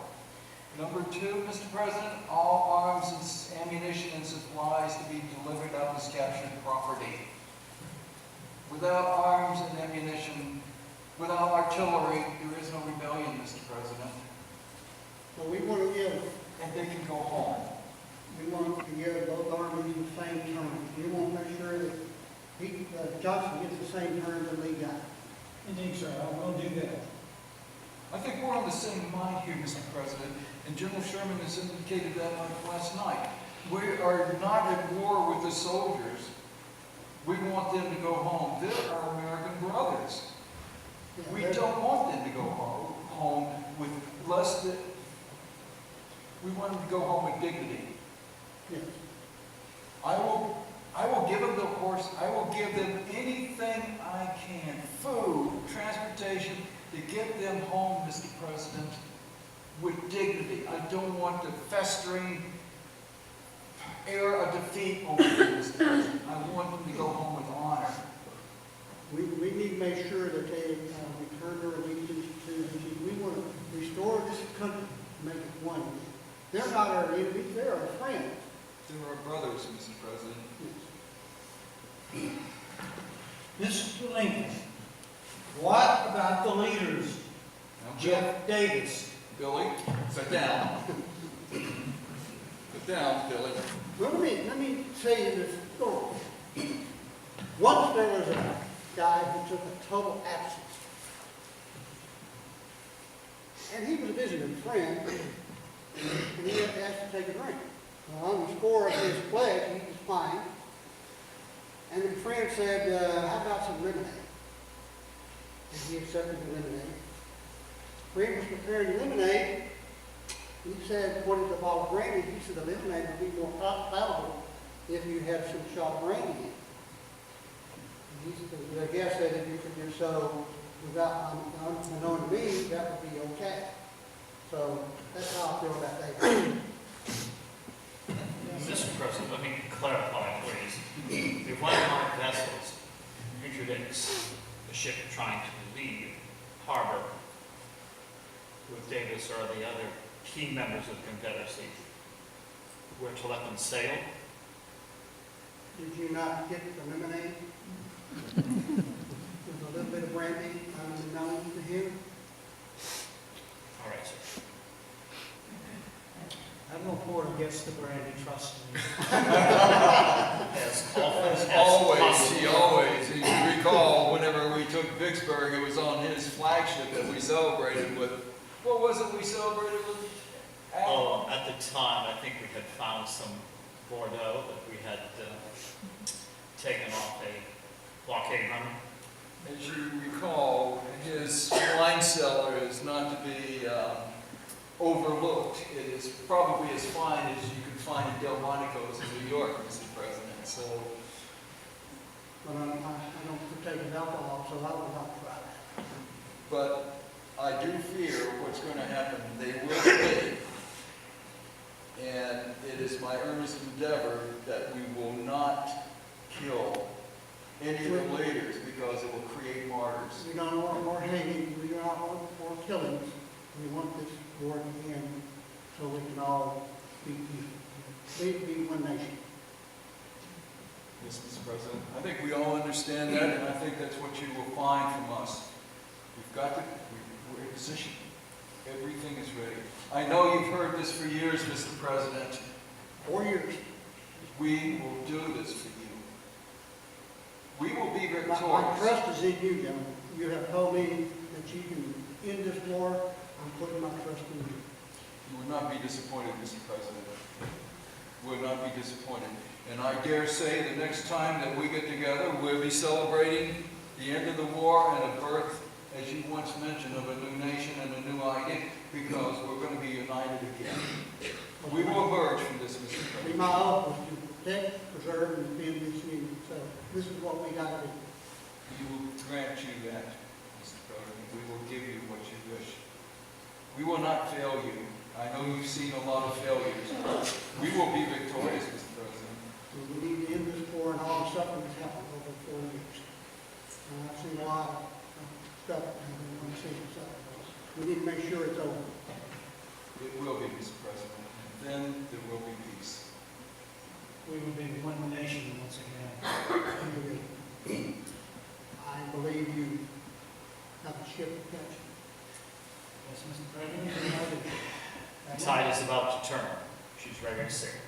Number two, Mr. President, all arms and ammunition and supplies to be delivered up as captured property. Without arms and ammunition, without artillery, there is no rebellion, Mr. President. So we want to give, And they can go home. we want to give both armies the same terms. We want to make sure that Johnson gets the same terms that Lee got. Indeed, sir, I will do that. I think we're on the same mind here, Mr. President, and General Sherman has indicated that last night. We are not at war with the soldiers. We want them to go home. They're our American brothers. We don't want them to go home with less than, we want them to go home with dignity. Yes. I will give them the horse, I will give them anything I can, food, transportation, to get them home, Mr. President, with dignity. I don't want the festering air of defeat over them, Mr. President. I want them to go home with honor. We need to make sure that they return their allegiance to the, we want to restore this country, make it one. They're not our enemies, they're our friends. They're our brothers, Mr. President. Mr. Lincoln, what about the leaders? Now, Jeff Davis. Billy, sit down. Sit down, Billy. Well, let me tell you this story. Once there was a guy who took a total absence. And he was a visiting friend, and he had asked to take a drink. Well, on the score of his pledge, he was fine. And the friend said, how about some lemonade? And he accepted the lemonade. Friend was preparing the lemonade. He said, what is the bottle of brandy? He said, the lemonade would be more palatable if you had some shot of brandy in it. And he said, the guest said, if you could do so without unknown to me, that would be okay. So that's how I feel about that. Mr. President, let me clarify, please. The landmark vessels interdicts the ship trying to leave harbor with Davis or the other key members of the Confederacy. We're to let them sail. Did you not get the lemonade? With a little bit of brandy unknown to him? All right, sir. I'm going to pour against the brandy, trust me. As often as Always. If you recall, whenever we took Vicksburg, it was on his flagship that we celebrated with. What was it we celebrated with? Oh, at the time, I think we had found some Bordeaux that we had taken off a blockade runner. As you recall, his wine cellar is not to be overlooked. It is probably as fine as you can find in Delmonico's in New York, Mr. President. So, But I don't partake in alcohol, so I will not try that. but I do fear what's going to happen. They will leave. And it is my earnest endeavor that we will not kill any of the leaders because it will create martyrs. We don't want more hanging, we don't want more killings. We want this war to end so we can all be peaceful. We be one nation. Yes, Mr. President. I think we all understand that, and I think that's what you will find from us. We've got to, we're in position. Everything is ready. I know you've heard this for years, Mr. President. 4 years. We will do this for you. We will be My victorious. trust is in you, gentlemen. You have told me that you can end this war, I'm putting my trust in you. You will not be disappointed, Mr. President. You will not be disappointed. And I dare say the next time that we get together, we'll be celebrating the end of the war and a birth, as you once mentioned, of a new nation and a new idea, because we're going to be united again. We will emerge from this, Mr. Be President. my office to protect, preserve, and defend this union. So this is what we got to do. We will grant you that, Mr. President. We will give you what you wish. We will not fail you. I know you've seen a lot of failures. We will be victorious, Mr. President. We need to end this war and all the suffering that's happened over 4 years. And I've seen a lot of stuff and I'm seeing something. We need to make sure it's over. It will be, Mr. President. And then there will be peace. We will be one nation once again. I believe you have a ship to catch. Yes, Mr. President. The tide is about to turn. She's ready to sail.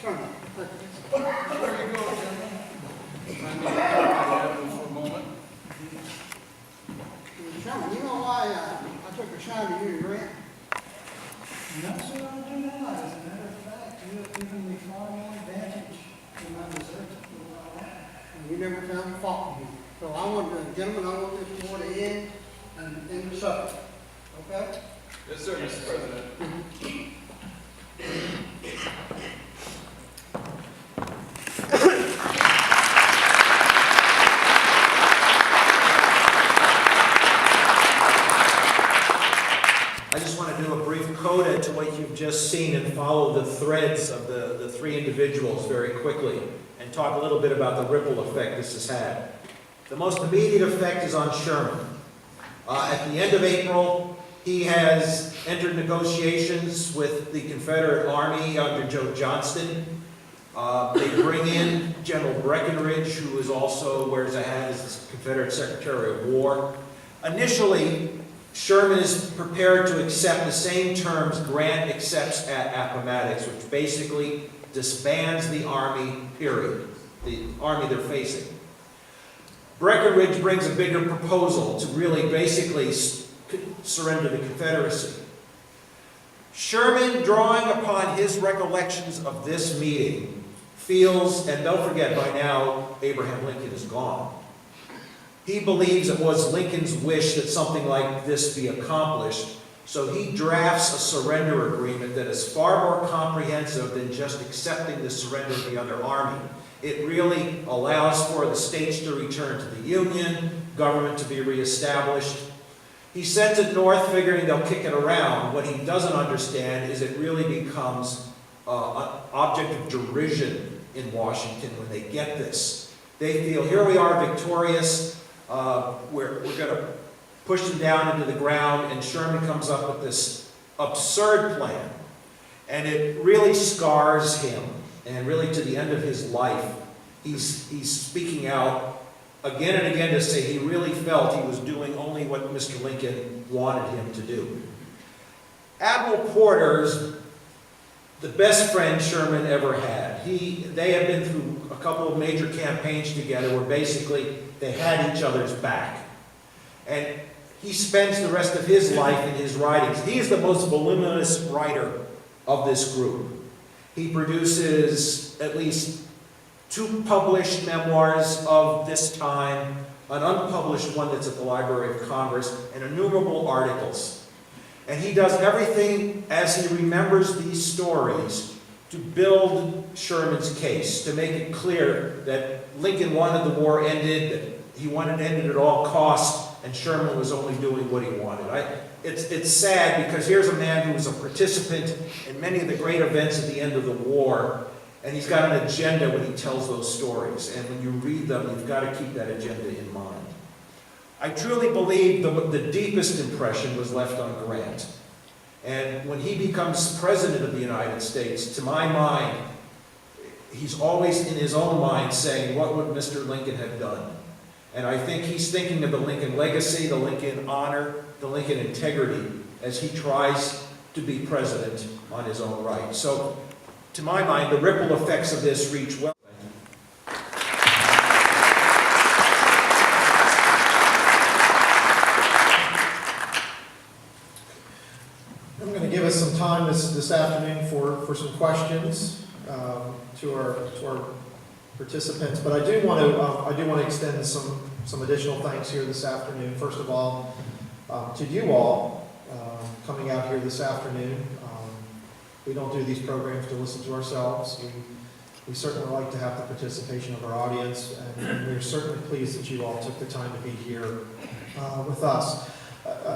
Sherman, There you go, gentlemen. I need to talk to you for a moment. Sherman, you know why I took a shine to you and Grant? Not so I do now. As a matter of fact, you have given me far more advantage than I deserve to do what I want. And you never found fault with me. So I want to, gentlemen, I want this war to end and end the suffering. Okay? Yes, sir, Mr. President. I just want to do a brief coda to what you've just seen and follow the threads of the three individuals very quickly and talk a little bit about the ripple effect this has had. The most immediate effect is on Sherman. At the end of April, he has entered negotiations with the Confederate Army under Joe Johnston. They bring in General Breckinridge, who is also wears a hat as the Confederate Secretary of War. Initially, Sherman is prepared to accept the same terms Grant accepts at Appomattox, which basically disbands the Army, period. The Army they're facing. Breckinridge brings a bigger proposal to really basically surrender the Confederacy. Sherman, drawing upon his recollections of this meeting, feels, and don't forget by now, Abraham Lincoln is gone. He believes it was Lincoln's wish that something like this be accomplished, so he drafts a surrender agreement that is far more comprehensive than just accepting the surrender of the other army. It really allows for the states to return to the Union, government to be reestablished. He sends it north figuring they'll kick it around. What he doesn't understand is it really becomes an object of derision in Washington when they get this. They feel, here we are victorious, we're going to push them down into the ground, and Sherman comes up with this absurd plan. And it really scars him, and really to the end of his life, he's speaking out again and again to say he really felt he was doing only what Mr. Lincoln wanted him to do. Admiral Porter's the best friend Sherman ever had. They had been through a couple of major campaigns together where basically they had each other's back. And he spends the rest of his life in his writings. He is the most voluminous writer of this group. He produces at least 2 published memoirs of this time, an unpublished one that's at the Library of Congress, and innumerable articles. And he does everything as he remembers these stories to build Sherman's case, to make it clear that Lincoln wanted the war ended, that he wanted it ended at all costs, and Sherman was only doing what he wanted. It's sad because here's a man who was a participant in many of the great events at the end of the war, and he's got an agenda when he tells those stories. And when you read them, you've got to keep that agenda in mind. I truly believe the deepest impression was left on Grant. And when he becomes President of the United States, to my mind, he's always in his own mind saying, what would Mr. Lincoln have done? And I think he's thinking of the Lincoln legacy, the Lincoln honor, the Lincoln integrity, as he tries to be president on his own right. So, to my mind, the ripple effects of this reach well. time this afternoon for some questions to our participants, but I do want to extend some additional thanks here this afternoon. First of all, to you all coming out here this afternoon. We don't do these programs to listen to ourselves. We certainly like to have the participation of our audience, and we're certainly pleased that you all took the time to be here with us.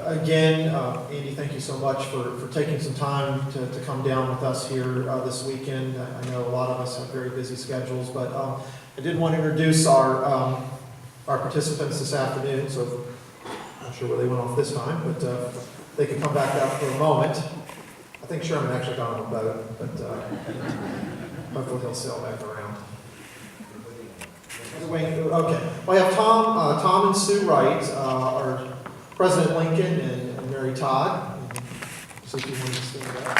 Again, Andy, thank you so much for taking some time to come down with us here this weekend. I know a lot of us have very busy schedules, but I did want to introduce our participants this afternoon, so I'm not sure where they went off this time, but they can come back out for a moment. I think Sherman actually got on a boat, but hopefully he'll sail back around. Okay, we have Tom and Sue Wright, our President Lincoln and Mary Todd. So if you want to stand up.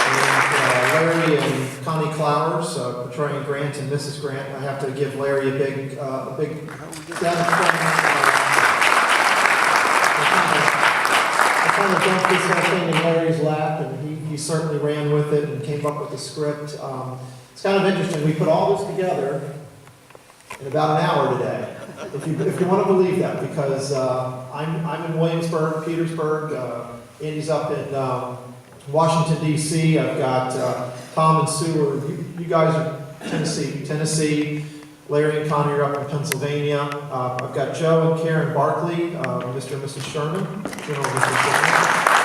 And Larry and Connie Clowers, portraying Grant and Mrs. Grant. I have to give Larry a big I kind of dumped this whole thing in Larry's lap, and he certainly ran with it and came up with the script. It's kind of interesting. We put all this together in about an hour today, if you want to believe that, because I'm in Williamsburg, Petersburg. Andy's up in Washington, D.C. I've got Tom and Sue. You guys are Tennessee. Larry and Connie are up in Pennsylvania. I've got Joe and Karen Barkley, Mr. and Mrs. Sherman. General and Mrs. Sherman.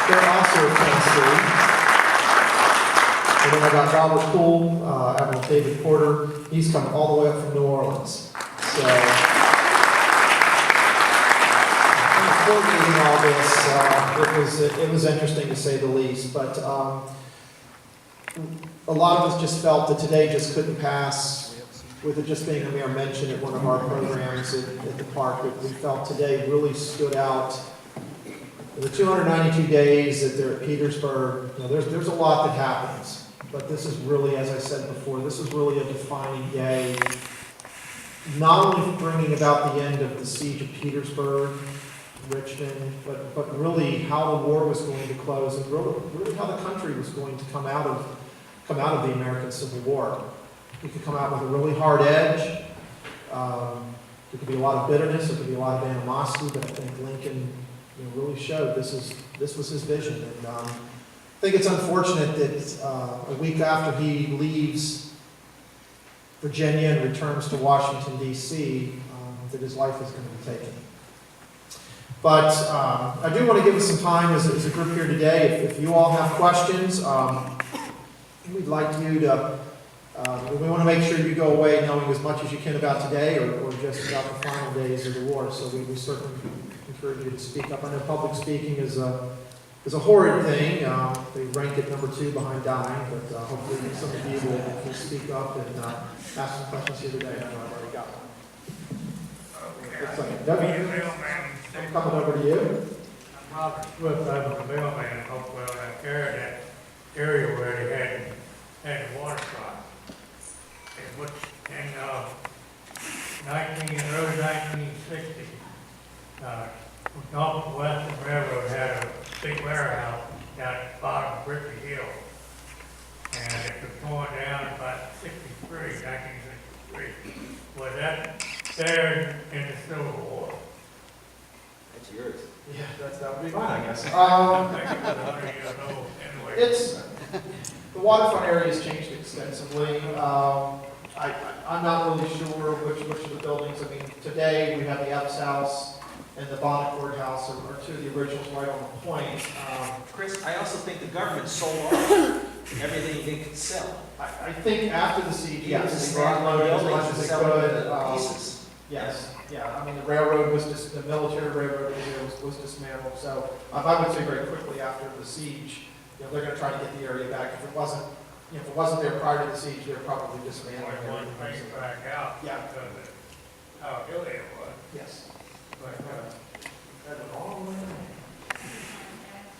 They're also in Tennessee. And then I've got Robert Poole, Admiral David Porter. He's come all the way up from New Orleans. So, coordinating all this, it was interesting to say the least. But a lot of us just felt that today just couldn't pass with it just being a mere mention at one of our programs at the park. That we felt today really stood out. The 292 days that they're at Petersburg, there's a lot that happens. But this is really, as I said before, this is really a defining day. Not only bringing about the end of the siege of Petersburg, Richmond, but really how the war was going to close, and really how the country was going to come out of the American Civil War. We could come out with a really hard edge. There could be a lot of bitterness. There could be a lot of animosity. But I think Lincoln, really showed this was his vision. And I think it's unfortunate that a week after he leaves Virginia and returns to Washington, D.C., that his life is going to be taken. But I do want to give us some time as a group here today. If you all have questions, we'd like you to. We want to make sure you go away knowing as much as you can about today or just about the final days of the war. So we certainly encourage you to speak up. I know public speaking is a horrid thing. They rank it number 2 behind dying, but hopefully some of you will speak up and ask some questions here today. I know I've already got one. I'm coming over to you. I'm Robert Swift, I'm the mailman in Hopewell, and I carried that area where they had the water slide. In early 1960, North Western Railroad had a big warehouse down at the bottom of Brickey Hill. And it was torn down in about 1963. Was that there in the Civil War? That's yours. Yeah, that would be mine, I guess. I think it was 100 years old anyway. The waterfront area has changed extensively. I'm not really sure which of the buildings. I mean, today we have the Epps House and the Bonnet Courthouse are two of the originals right on the point. Chris, I also think the government sold off everything they could sell. I think after the siege, yes, they They unloaded as much as they could. pieces. Yes, yeah. I mean, the railroad the military railroad was dismantled. So I would say very quickly after the siege, they're going to try to get the area back. If it wasn't there prior to the siege, they're probably dismantling They wanted to bring it back out. Yeah. Because of how hilly it was. Yes. But, That was all the way around.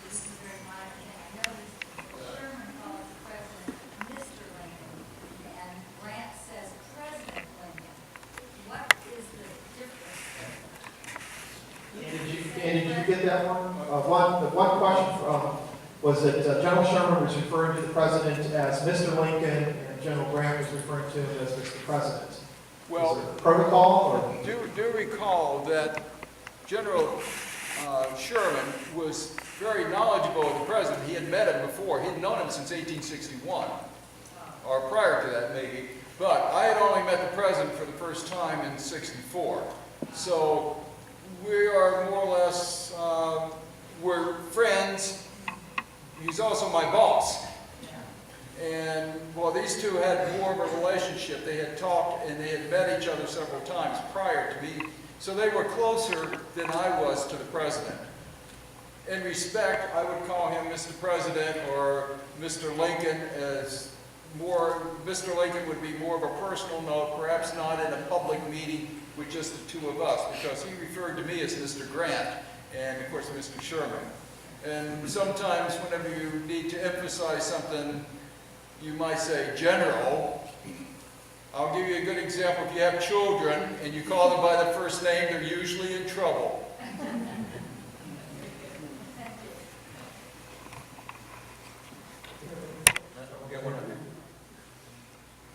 This is very minor, and I noticed Sherman calls the president Mr. Lincoln, and Grant says President Lincoln. What is the difference there? Andy, did you get that one? Oh, one question was that General Sherman was referring to the president as Mr. Lincoln, and General Grant was referring to him as Mr. President. Well, Is there a protocol, or? do recall that General Sherman was very knowledgeable of the president. He had met him before. He had known him since 1861, or prior to that maybe. But I had only met the president for the first time in '64. So we are more or less, we're friends. He's also my boss. And well, these two had more of a relationship. They had talked and they had met each other several times prior to me. So they were closer than I was to the president. In respect, I would call him Mr. President or Mr. Lincoln as more, Mr. Lincoln would be more of a personal note, perhaps not in a public meeting with just the two of us, because he referred to me as Mr. Grant and of course Mr. Sherman. And sometimes whenever you need to emphasize something, you might say General. I'll give you a good example. If you have children and you call them by their first name, they're usually in trouble.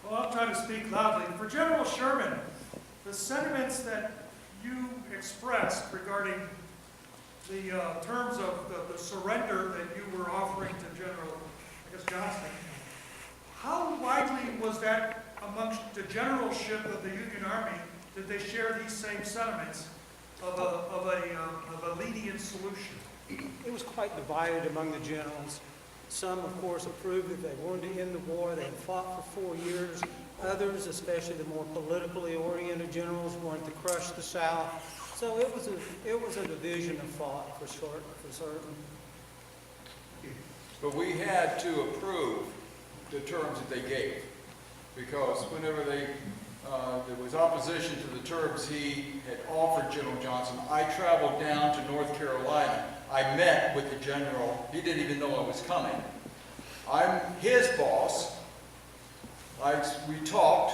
Well, I'll try to speak loudly. For General Sherman, the sentiments that you expressed regarding the terms of the surrender that you were offering to General, I guess, Johnston, how widely was that amongst the generalship of the Union Army? Did they share these same sentiments of a lenient solution? It was quite divided among the generals. Some, of course, approved that they wanted to end the war. They had fought for 4 years. Others, especially the more politically oriented generals, wanted to crush the South. So it was a division of thought for certain. But we had to approve the terms that they gave, because whenever there was opposition to the terms he had offered General Johnson, I traveled down to North Carolina. I met with the general. He didn't even know I was coming. I'm his boss. We talked.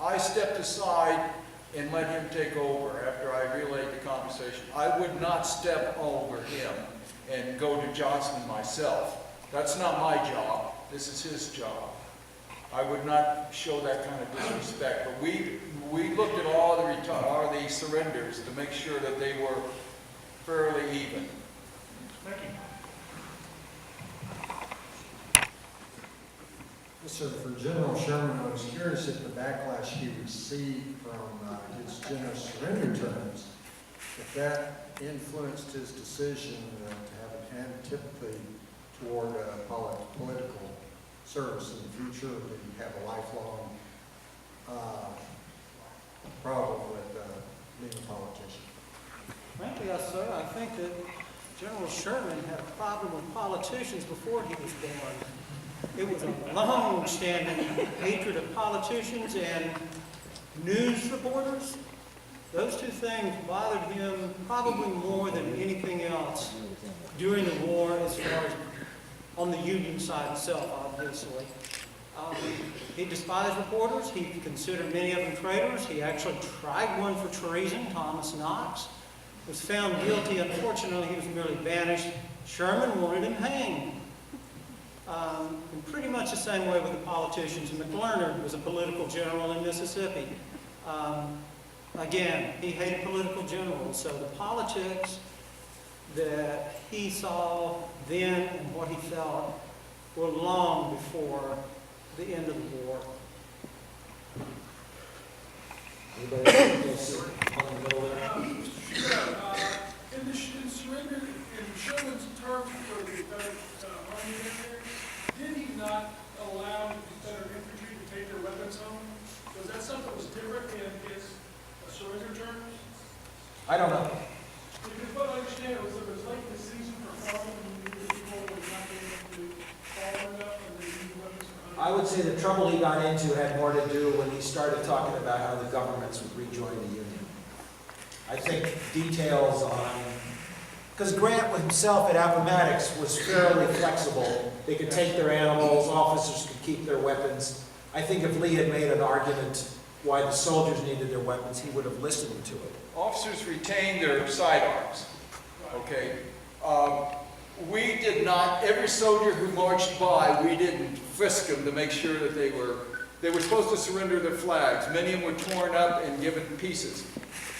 I stepped aside and let him take over after I relayed the conversation. I would not step over him and go to Johnston myself. That's not my job. This is his job. I would not show that kind of disrespect. But we looked at all the surrenders to make sure that they were fairly even. Thank you. Yes, sir. For General Sherman, I was curious if the backlash he received from his generous surrender terms, if that influenced his decision to have an antipathy toward political service in the future. Did he have a lifelong problem with being a politician? Frankly, sir, I think that General Sherman had a problem with politicians before he was born. It was a long-standing hatred of politicians and news reporters. Those two things bothered him probably more than anything else during the war, as far as on the Union side itself, obviously. He despised reporters. He considered many of them traitors. He actually tried one for treason, Thomas Knox. Was found guilty. Unfortunately, he was merely banished. Sherman wanted him hanged. In pretty much the same way with the politicians. McClernand was a political general in Mississippi. Again, he hated political generals. So the politics that he saw then and what he felt were long before the end of the war. Anybody else on the middle there? In the surrender, in Sherman's terms for the Confederate Army there, did he not allow the Confederate infantry to take their weapons home? Was that something that was different in his surrender terms? I don't know. Because what I understand was it was late in the season for farming, and the people were not able to farm enough, and they needed weapons for hunting. I would say the trouble he got into had more to do when he started talking about how the governments would rejoin the Union. I think details on, because Grant himself at Appomattox was fairly flexible. They could take their animals, officers could keep their weapons. I think if Lee had made an argument why the soldiers needed their weapons, he would have listened to it. Officers retained their sidearms, okay? We did not, every soldier who marched by, we didn't frisk them to make sure that they were supposed to surrender their flags. Many of them were torn up and given pieces.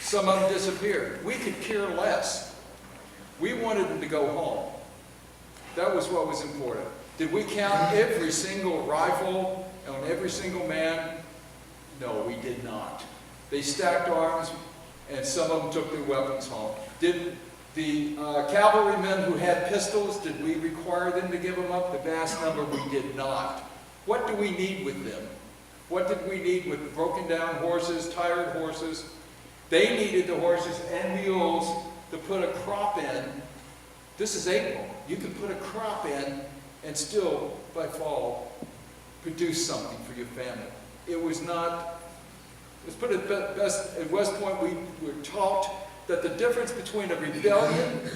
Some of them disappeared. We could care less. We wanted them to go home. That was what was important. Did we count every single rifle on every single man? No, we did not. They stacked arms, and some of them took their weapons home. Did the cavalrymen who had pistols, did we require them to give them up? The vast number, we did not. What do we need with them? What did we need with broken down horses, tired horses? They needed the horses and mules to put a crop in. This is April. You can put a crop in and still, by fall, produce something for your family. It was not, let's put it best, at West Point we were taught that the difference between a rebellion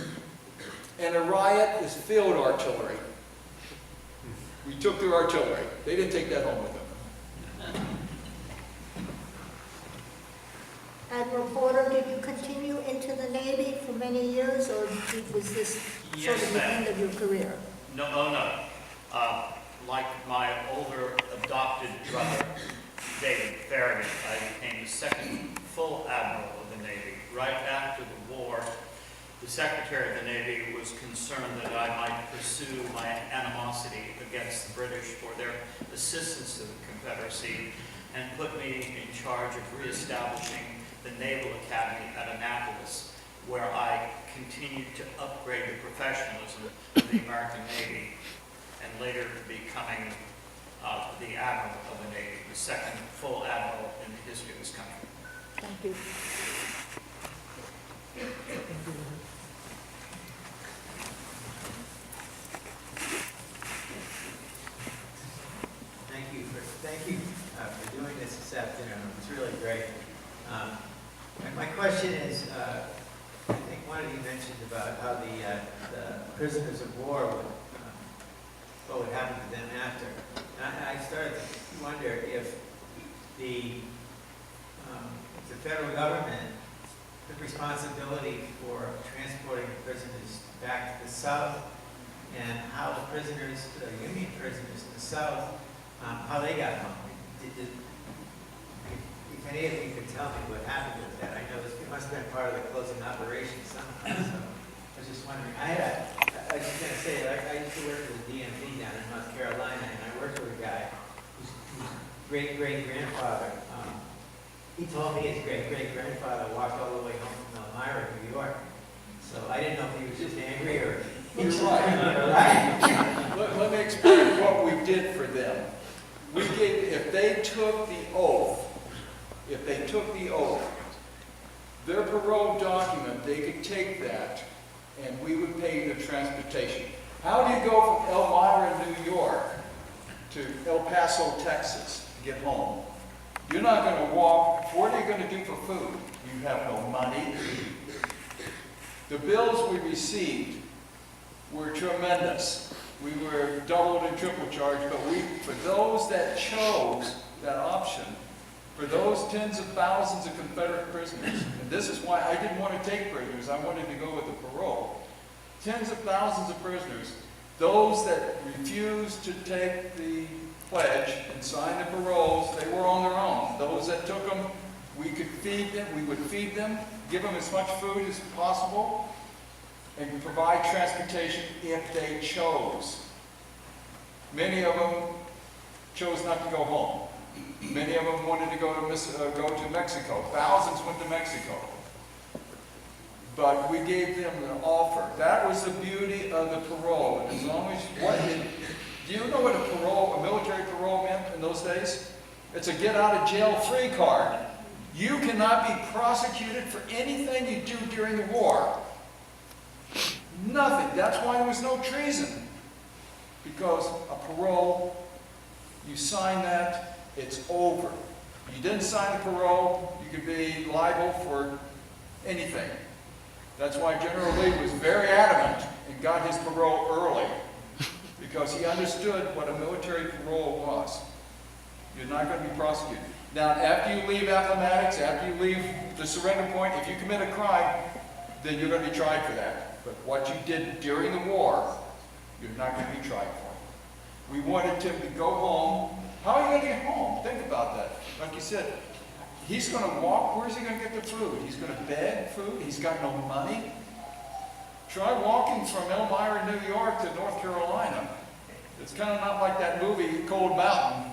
and a riot is field artillery. We took their artillery. They didn't take that home with them. Admiral Porter, did you continue into the Navy for many years, or was this sort Yes, of the ma'am. end of your career? No, oh no. Like my older adopted brother, David Farragut, I became the second full admiral of the Navy. Right after the war, the Secretary of the Navy was concerned that I might pursue my animosity against the British for their assistance to the Confederacy and put me in charge of reestablishing the Naval Academy at Annapolis, where I continued to upgrade the professionalism of the American Navy, and later becoming the Admiral of the Navy, the second full Admiral in the history of this country. Thank you. Thank you for doing this afternoon. It's really great. And my question is, I think one of you mentioned about how the prisoners of war would, what would happen to them after. And I started to wonder if the federal government took responsibility for transporting the prisoners back to the South, and how the prisoners, the Union prisoners in the South, how they got home. If any of you could tell me what happened with that, I know it must have been part of the closing operation somehow. So I was just wondering. I was just going to say, I used to work with the DMV down in North Carolina, and I worked with a guy whose great-great-grandfather, he told me his great-great-grandfather walked all the way home from Elmira, New York. So I didn't know if he was just angry or... You're right. Let me explain what we did for them. We gave, if they took the oath, their parole document, they could take that, and we would pay their transportation. How do you go from Elmira, New York, to El Paso, Texas, to get home? You're not going to walk. What are you going to do for food? You have no money. The bills we received were tremendous. We were doubled and triple charged, but for those that chose that option, for those tens of thousands of Confederate prisoners, and this is why I didn't want to take prisoners, I wanted to go with the parole. Tens of thousands of prisoners, those that refused to take the pledge and sign the paroles, they were on their own. Those that took them, we could feed them, we would feed them, give them as much food as possible, and provide transportation if they chose. Many of them chose not to go home. Many of them wanted to go to Mexico. Thousands went to Mexico. But we gave them an offer. That was the beauty of the parole. And as long as do you know what a military parole meant in those days? It's a get out of jail free card. You cannot be prosecuted for anything you do during the war. Nothing. That's why there was no treason. Because a parole, you sign that, it's over. You didn't sign the parole, you could be liable for anything. That's why General Lee was very adamant and got his parole early. Because he understood what a military parole was. You're not going to be prosecuted. Now, after you leave Appomattox, after you leave the surrender point, if you commit a crime, then you're going to be tried for that. But what you did during the war, you're not going to be tried for. We wanted Tim to go home. How are you going to get home? Think about that. Like you said, he's going to walk. Where's he going to get the food? He's going to beg food. He's got no money. Try walking from Elmira, New York to North Carolina. It's kind of not like that movie, Cold Mountain.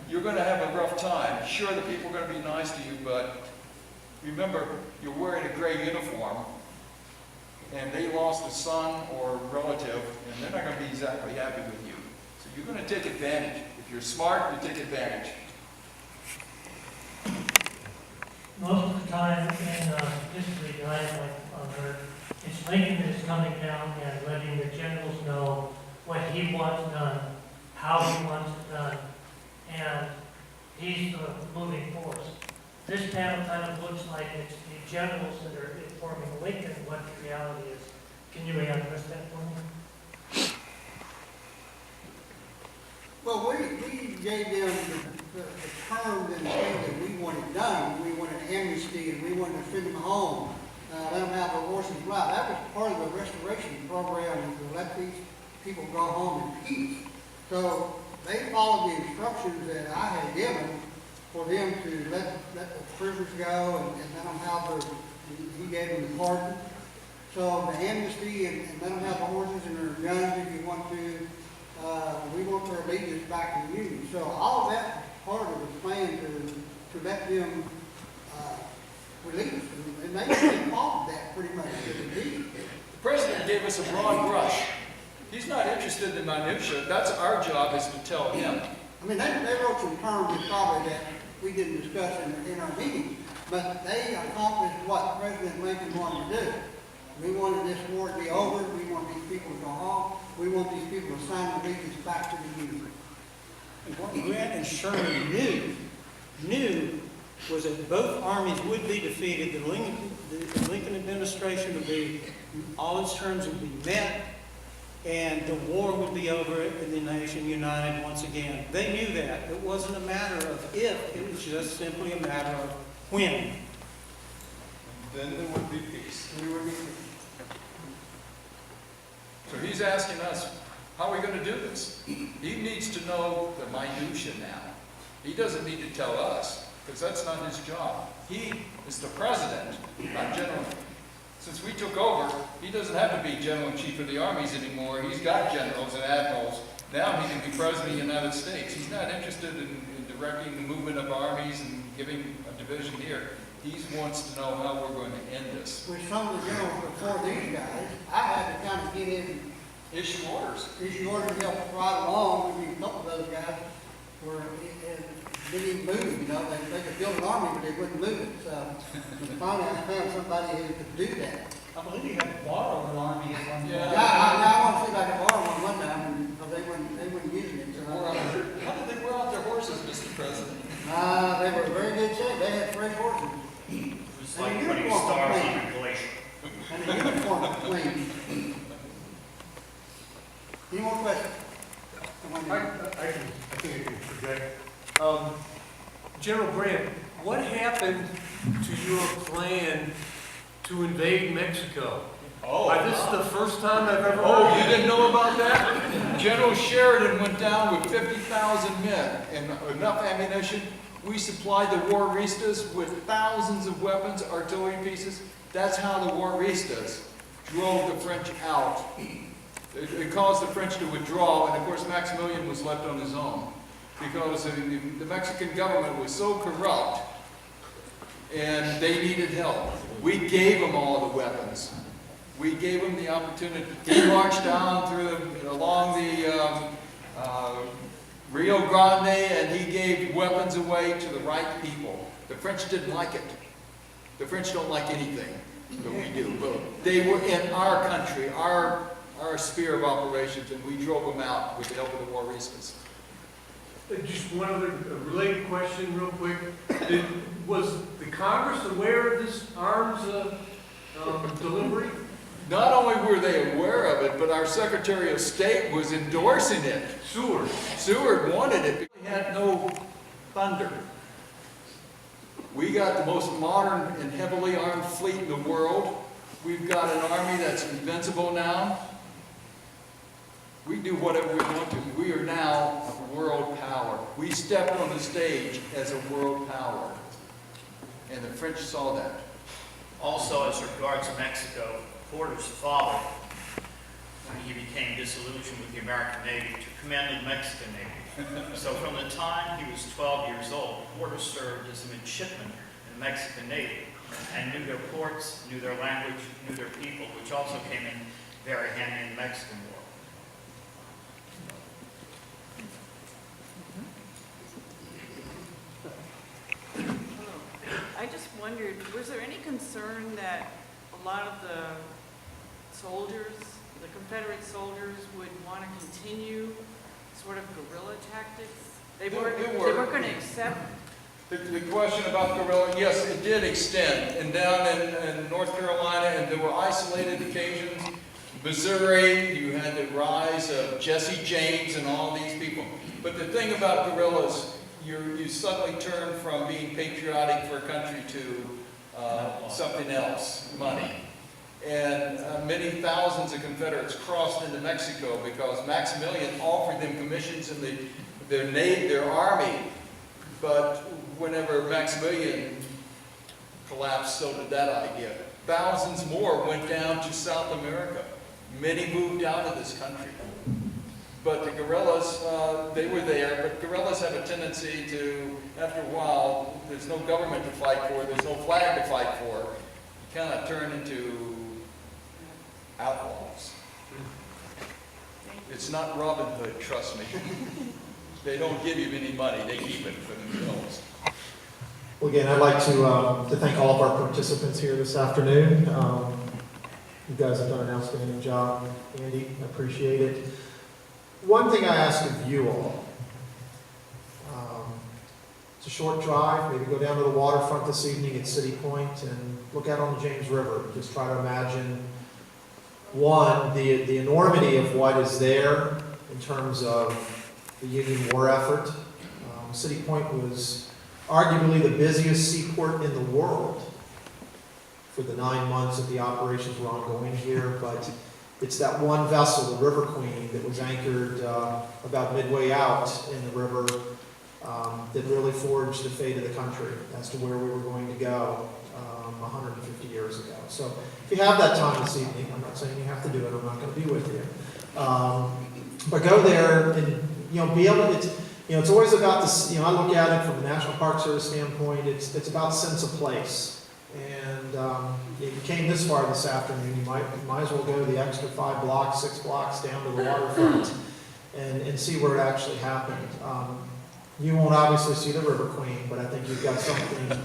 You're going to have a rough time. Sure, the people are going to be nice to you, but remember, you're wearing a gray uniform, and they lost a son or a relative, and they're not going to be exactly happy with you. So you're going to take advantage. If you're smart, you take advantage. Most of the time in history that I've heard, it's Lincoln that is coming down and letting the generals know what he wants done, how he wants it done, and he's the moving force. This panel kind of looks like it's the generals that are informing Lincoln what the reality is. Can you address that for me? Well, we gave them the terms and things that we wanted done. We wanted amnesty and we wanted to send them home, let them have their horses ride. That was part of the restoration program, is to let these people go home in peace. So they followed the instructions that I had given for them to let the prisoners go and let them have their, he gave them the pardon. So the amnesty and let them have the horses and their guns if you want to. We want their allegiance back in the Union. So all of that was part of the plan to let them release. And they followed that pretty much to the T. The president gave us a broad brush. He's not interested in the minutia. That's our job, is to tell him. I mean, they wrote some terms that probably that we didn't discuss in our meeting, but they accomplished what President Lincoln wanted to do. We wanted this war to be over. We want these people to go home. We want these people to sign allegiance back to the Union. And what Grant and Sherman knew was that both armies would be defeated. The Lincoln administration would be, all its terms would be met, and the war would be over and the nation united once again. They knew that. It wasn't a matter of if, it was just simply a matter of when. And then there would be peace. So he's asking us, how are we going to do this? He needs to know the minutia now. He doesn't need to tell us, because that's not his job. He is the president, not general. Since we took over, he doesn't have to be general in chief of the armies anymore. He's got generals and admirals. Now he can be president of the United States. He's not interested in directing the movement of armies and giving a division here. He wants to know how we're going to end this. With some of the generals before these guys, I had to kind of get in, Issue orders. issue orders to help ride along. I mean, a couple of those guys were, didn't even move, you know. They could build an army, but they wouldn't move it. So finally I found somebody who could do that. I believe you had to borrow an army at one point. Yeah. I want to see if I could borrow one time, but they wouldn't use it. So How did they wear out their horses, Mr. President? they were very good shape. They had fresh horses. It was like putting stars on a glacier. And the uniform was clean. Any more questions? I think I can project. General Grant, what happened to your plan to invade Mexico? This is the first time I've ever Oh, you didn't know about that? General Sheridan went down with 50,000 men and enough ammunition. We supplied the Warristas with thousands of weapons, artillery pieces. That's how the Warristas drove the French out. It caused the French to withdraw, and of course Maximilian was left on his own because the Mexican government was so corrupt and they needed help. We gave them all the weapons. We gave them the opportunity. He marched down along the Rio Grande, and he gave weapons away to the right people. The French didn't like it. The French don't like anything that we do. But they were in our country, our sphere of operations, and we drove them out with the help of the Warristas. Just one other related question real quick. Was the Congress aware of this arms delivery? Not only were they aware of it, but our Secretary of State was endorsing it. Seward wanted it because we had no thunder. We got the most modern and heavily armed fleet in the world. We've got an army that's invincible now. We do whatever we want to. We are now a world power. We stepped on the stage as a world power. And the French saw that. Also, as regards Mexico, Porter's father, when he became disillusioned with the American Navy, to command the Mexican Navy. So from the time he was 12 years old, Porter served as a midshipman in the Mexican Navy and knew their ports, knew their language, knew their people, which also came in very handy in the Mexican War. I just wondered, was there any concern that a lot of the soldiers, the Confederate soldiers, would want to continue sort of guerrilla tactics? They weren't going to accept. The question about guerrilla, yes, it did extend. And down in North Carolina, and there were isolated occasions. Missouri, you had the rise of Jesse James and all these people. But the thing about guerrillas, you suddenly turn from being patriotic for a country to something else, money. And many thousands of Confederates crossed into Mexico because Maximilian offered them commissions in their army. But whenever Maximilian collapsed, so did that idea. Thousands more went down to South America. Many moved out of this country. But the guerrillas, they were there, but guerrillas have a tendency to, after a while, there's no government to fight for, there's no flag to fight for, you kind of turn into outlaws. It's not Robin Hood, trust me. They don't give you any money, they keep it for themselves. Well, again, I'd like to thank all of our participants here this afternoon. You guys have done an outstanding job, Andy, I appreciate it. One thing I ask of you all, it's a short drive, maybe go down to the waterfront this evening at City Point and look out on the James River. Just try to imagine, one, the enormity of what is there in terms of the Union war effort. City Point was arguably the busiest seaport in the world for the 9 months that the operations were ongoing here, but it's that one vessel, the River Queen, that was anchored about midway out in the river that really forged the fate of the country as to where we were going to go 150 years ago. So if you have that time this evening, I'm not saying you have to do it, I'm not going to be with you. But go there and, be able to, it's always about this, I look at it from the National Park Service standpoint, it's about sense of place. And if you came this far this afternoon, you might as well go the extra 5 blocks, 6 blocks down to the waterfront and see where it actually happened. You won't obviously see the River Queen, but I think you've got something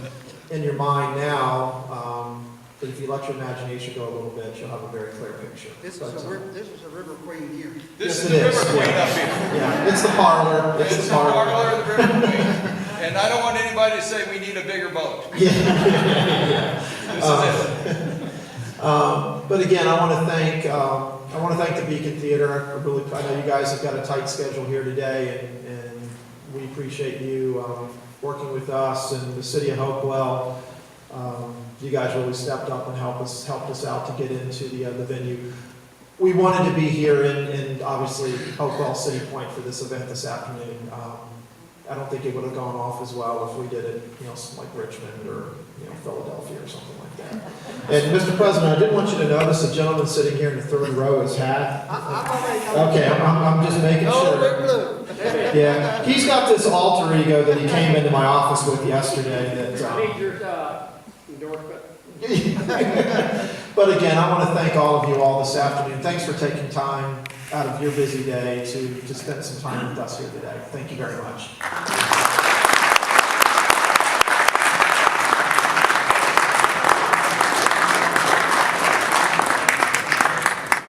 in your mind now that if you let your imagination go a little bit, you'll have a very clear picture. This is a River Queen here. This is the River Queen up here. Yeah, it's the parlor. It's the parlor of the River Queen. And I don't want anybody to say we need a bigger boat. Yeah. This is it. But again, I want to thank the Beacon Theater. I know you guys have got a tight schedule here today, and we appreciate you working with us and the city of Hopewell. You guys really stepped up and helped us out to get into the venue. We wanted to be here in obviously Hopewell City Point for this event this afternoon. I don't think it would have gone off as well if we did it, like Richmond or Philadelphia or something like that. And Mr. President, I did want you to notice a gentleman sitting here in the third row is hat. Okay, I'm just making sure. Yeah, he's got this alter ego that he came into my office with yesterday. That I need your endorsement. But again, I want to thank all of you all this afternoon. Thanks for taking time out of your busy day to spend some time with us here today. Thank you very much.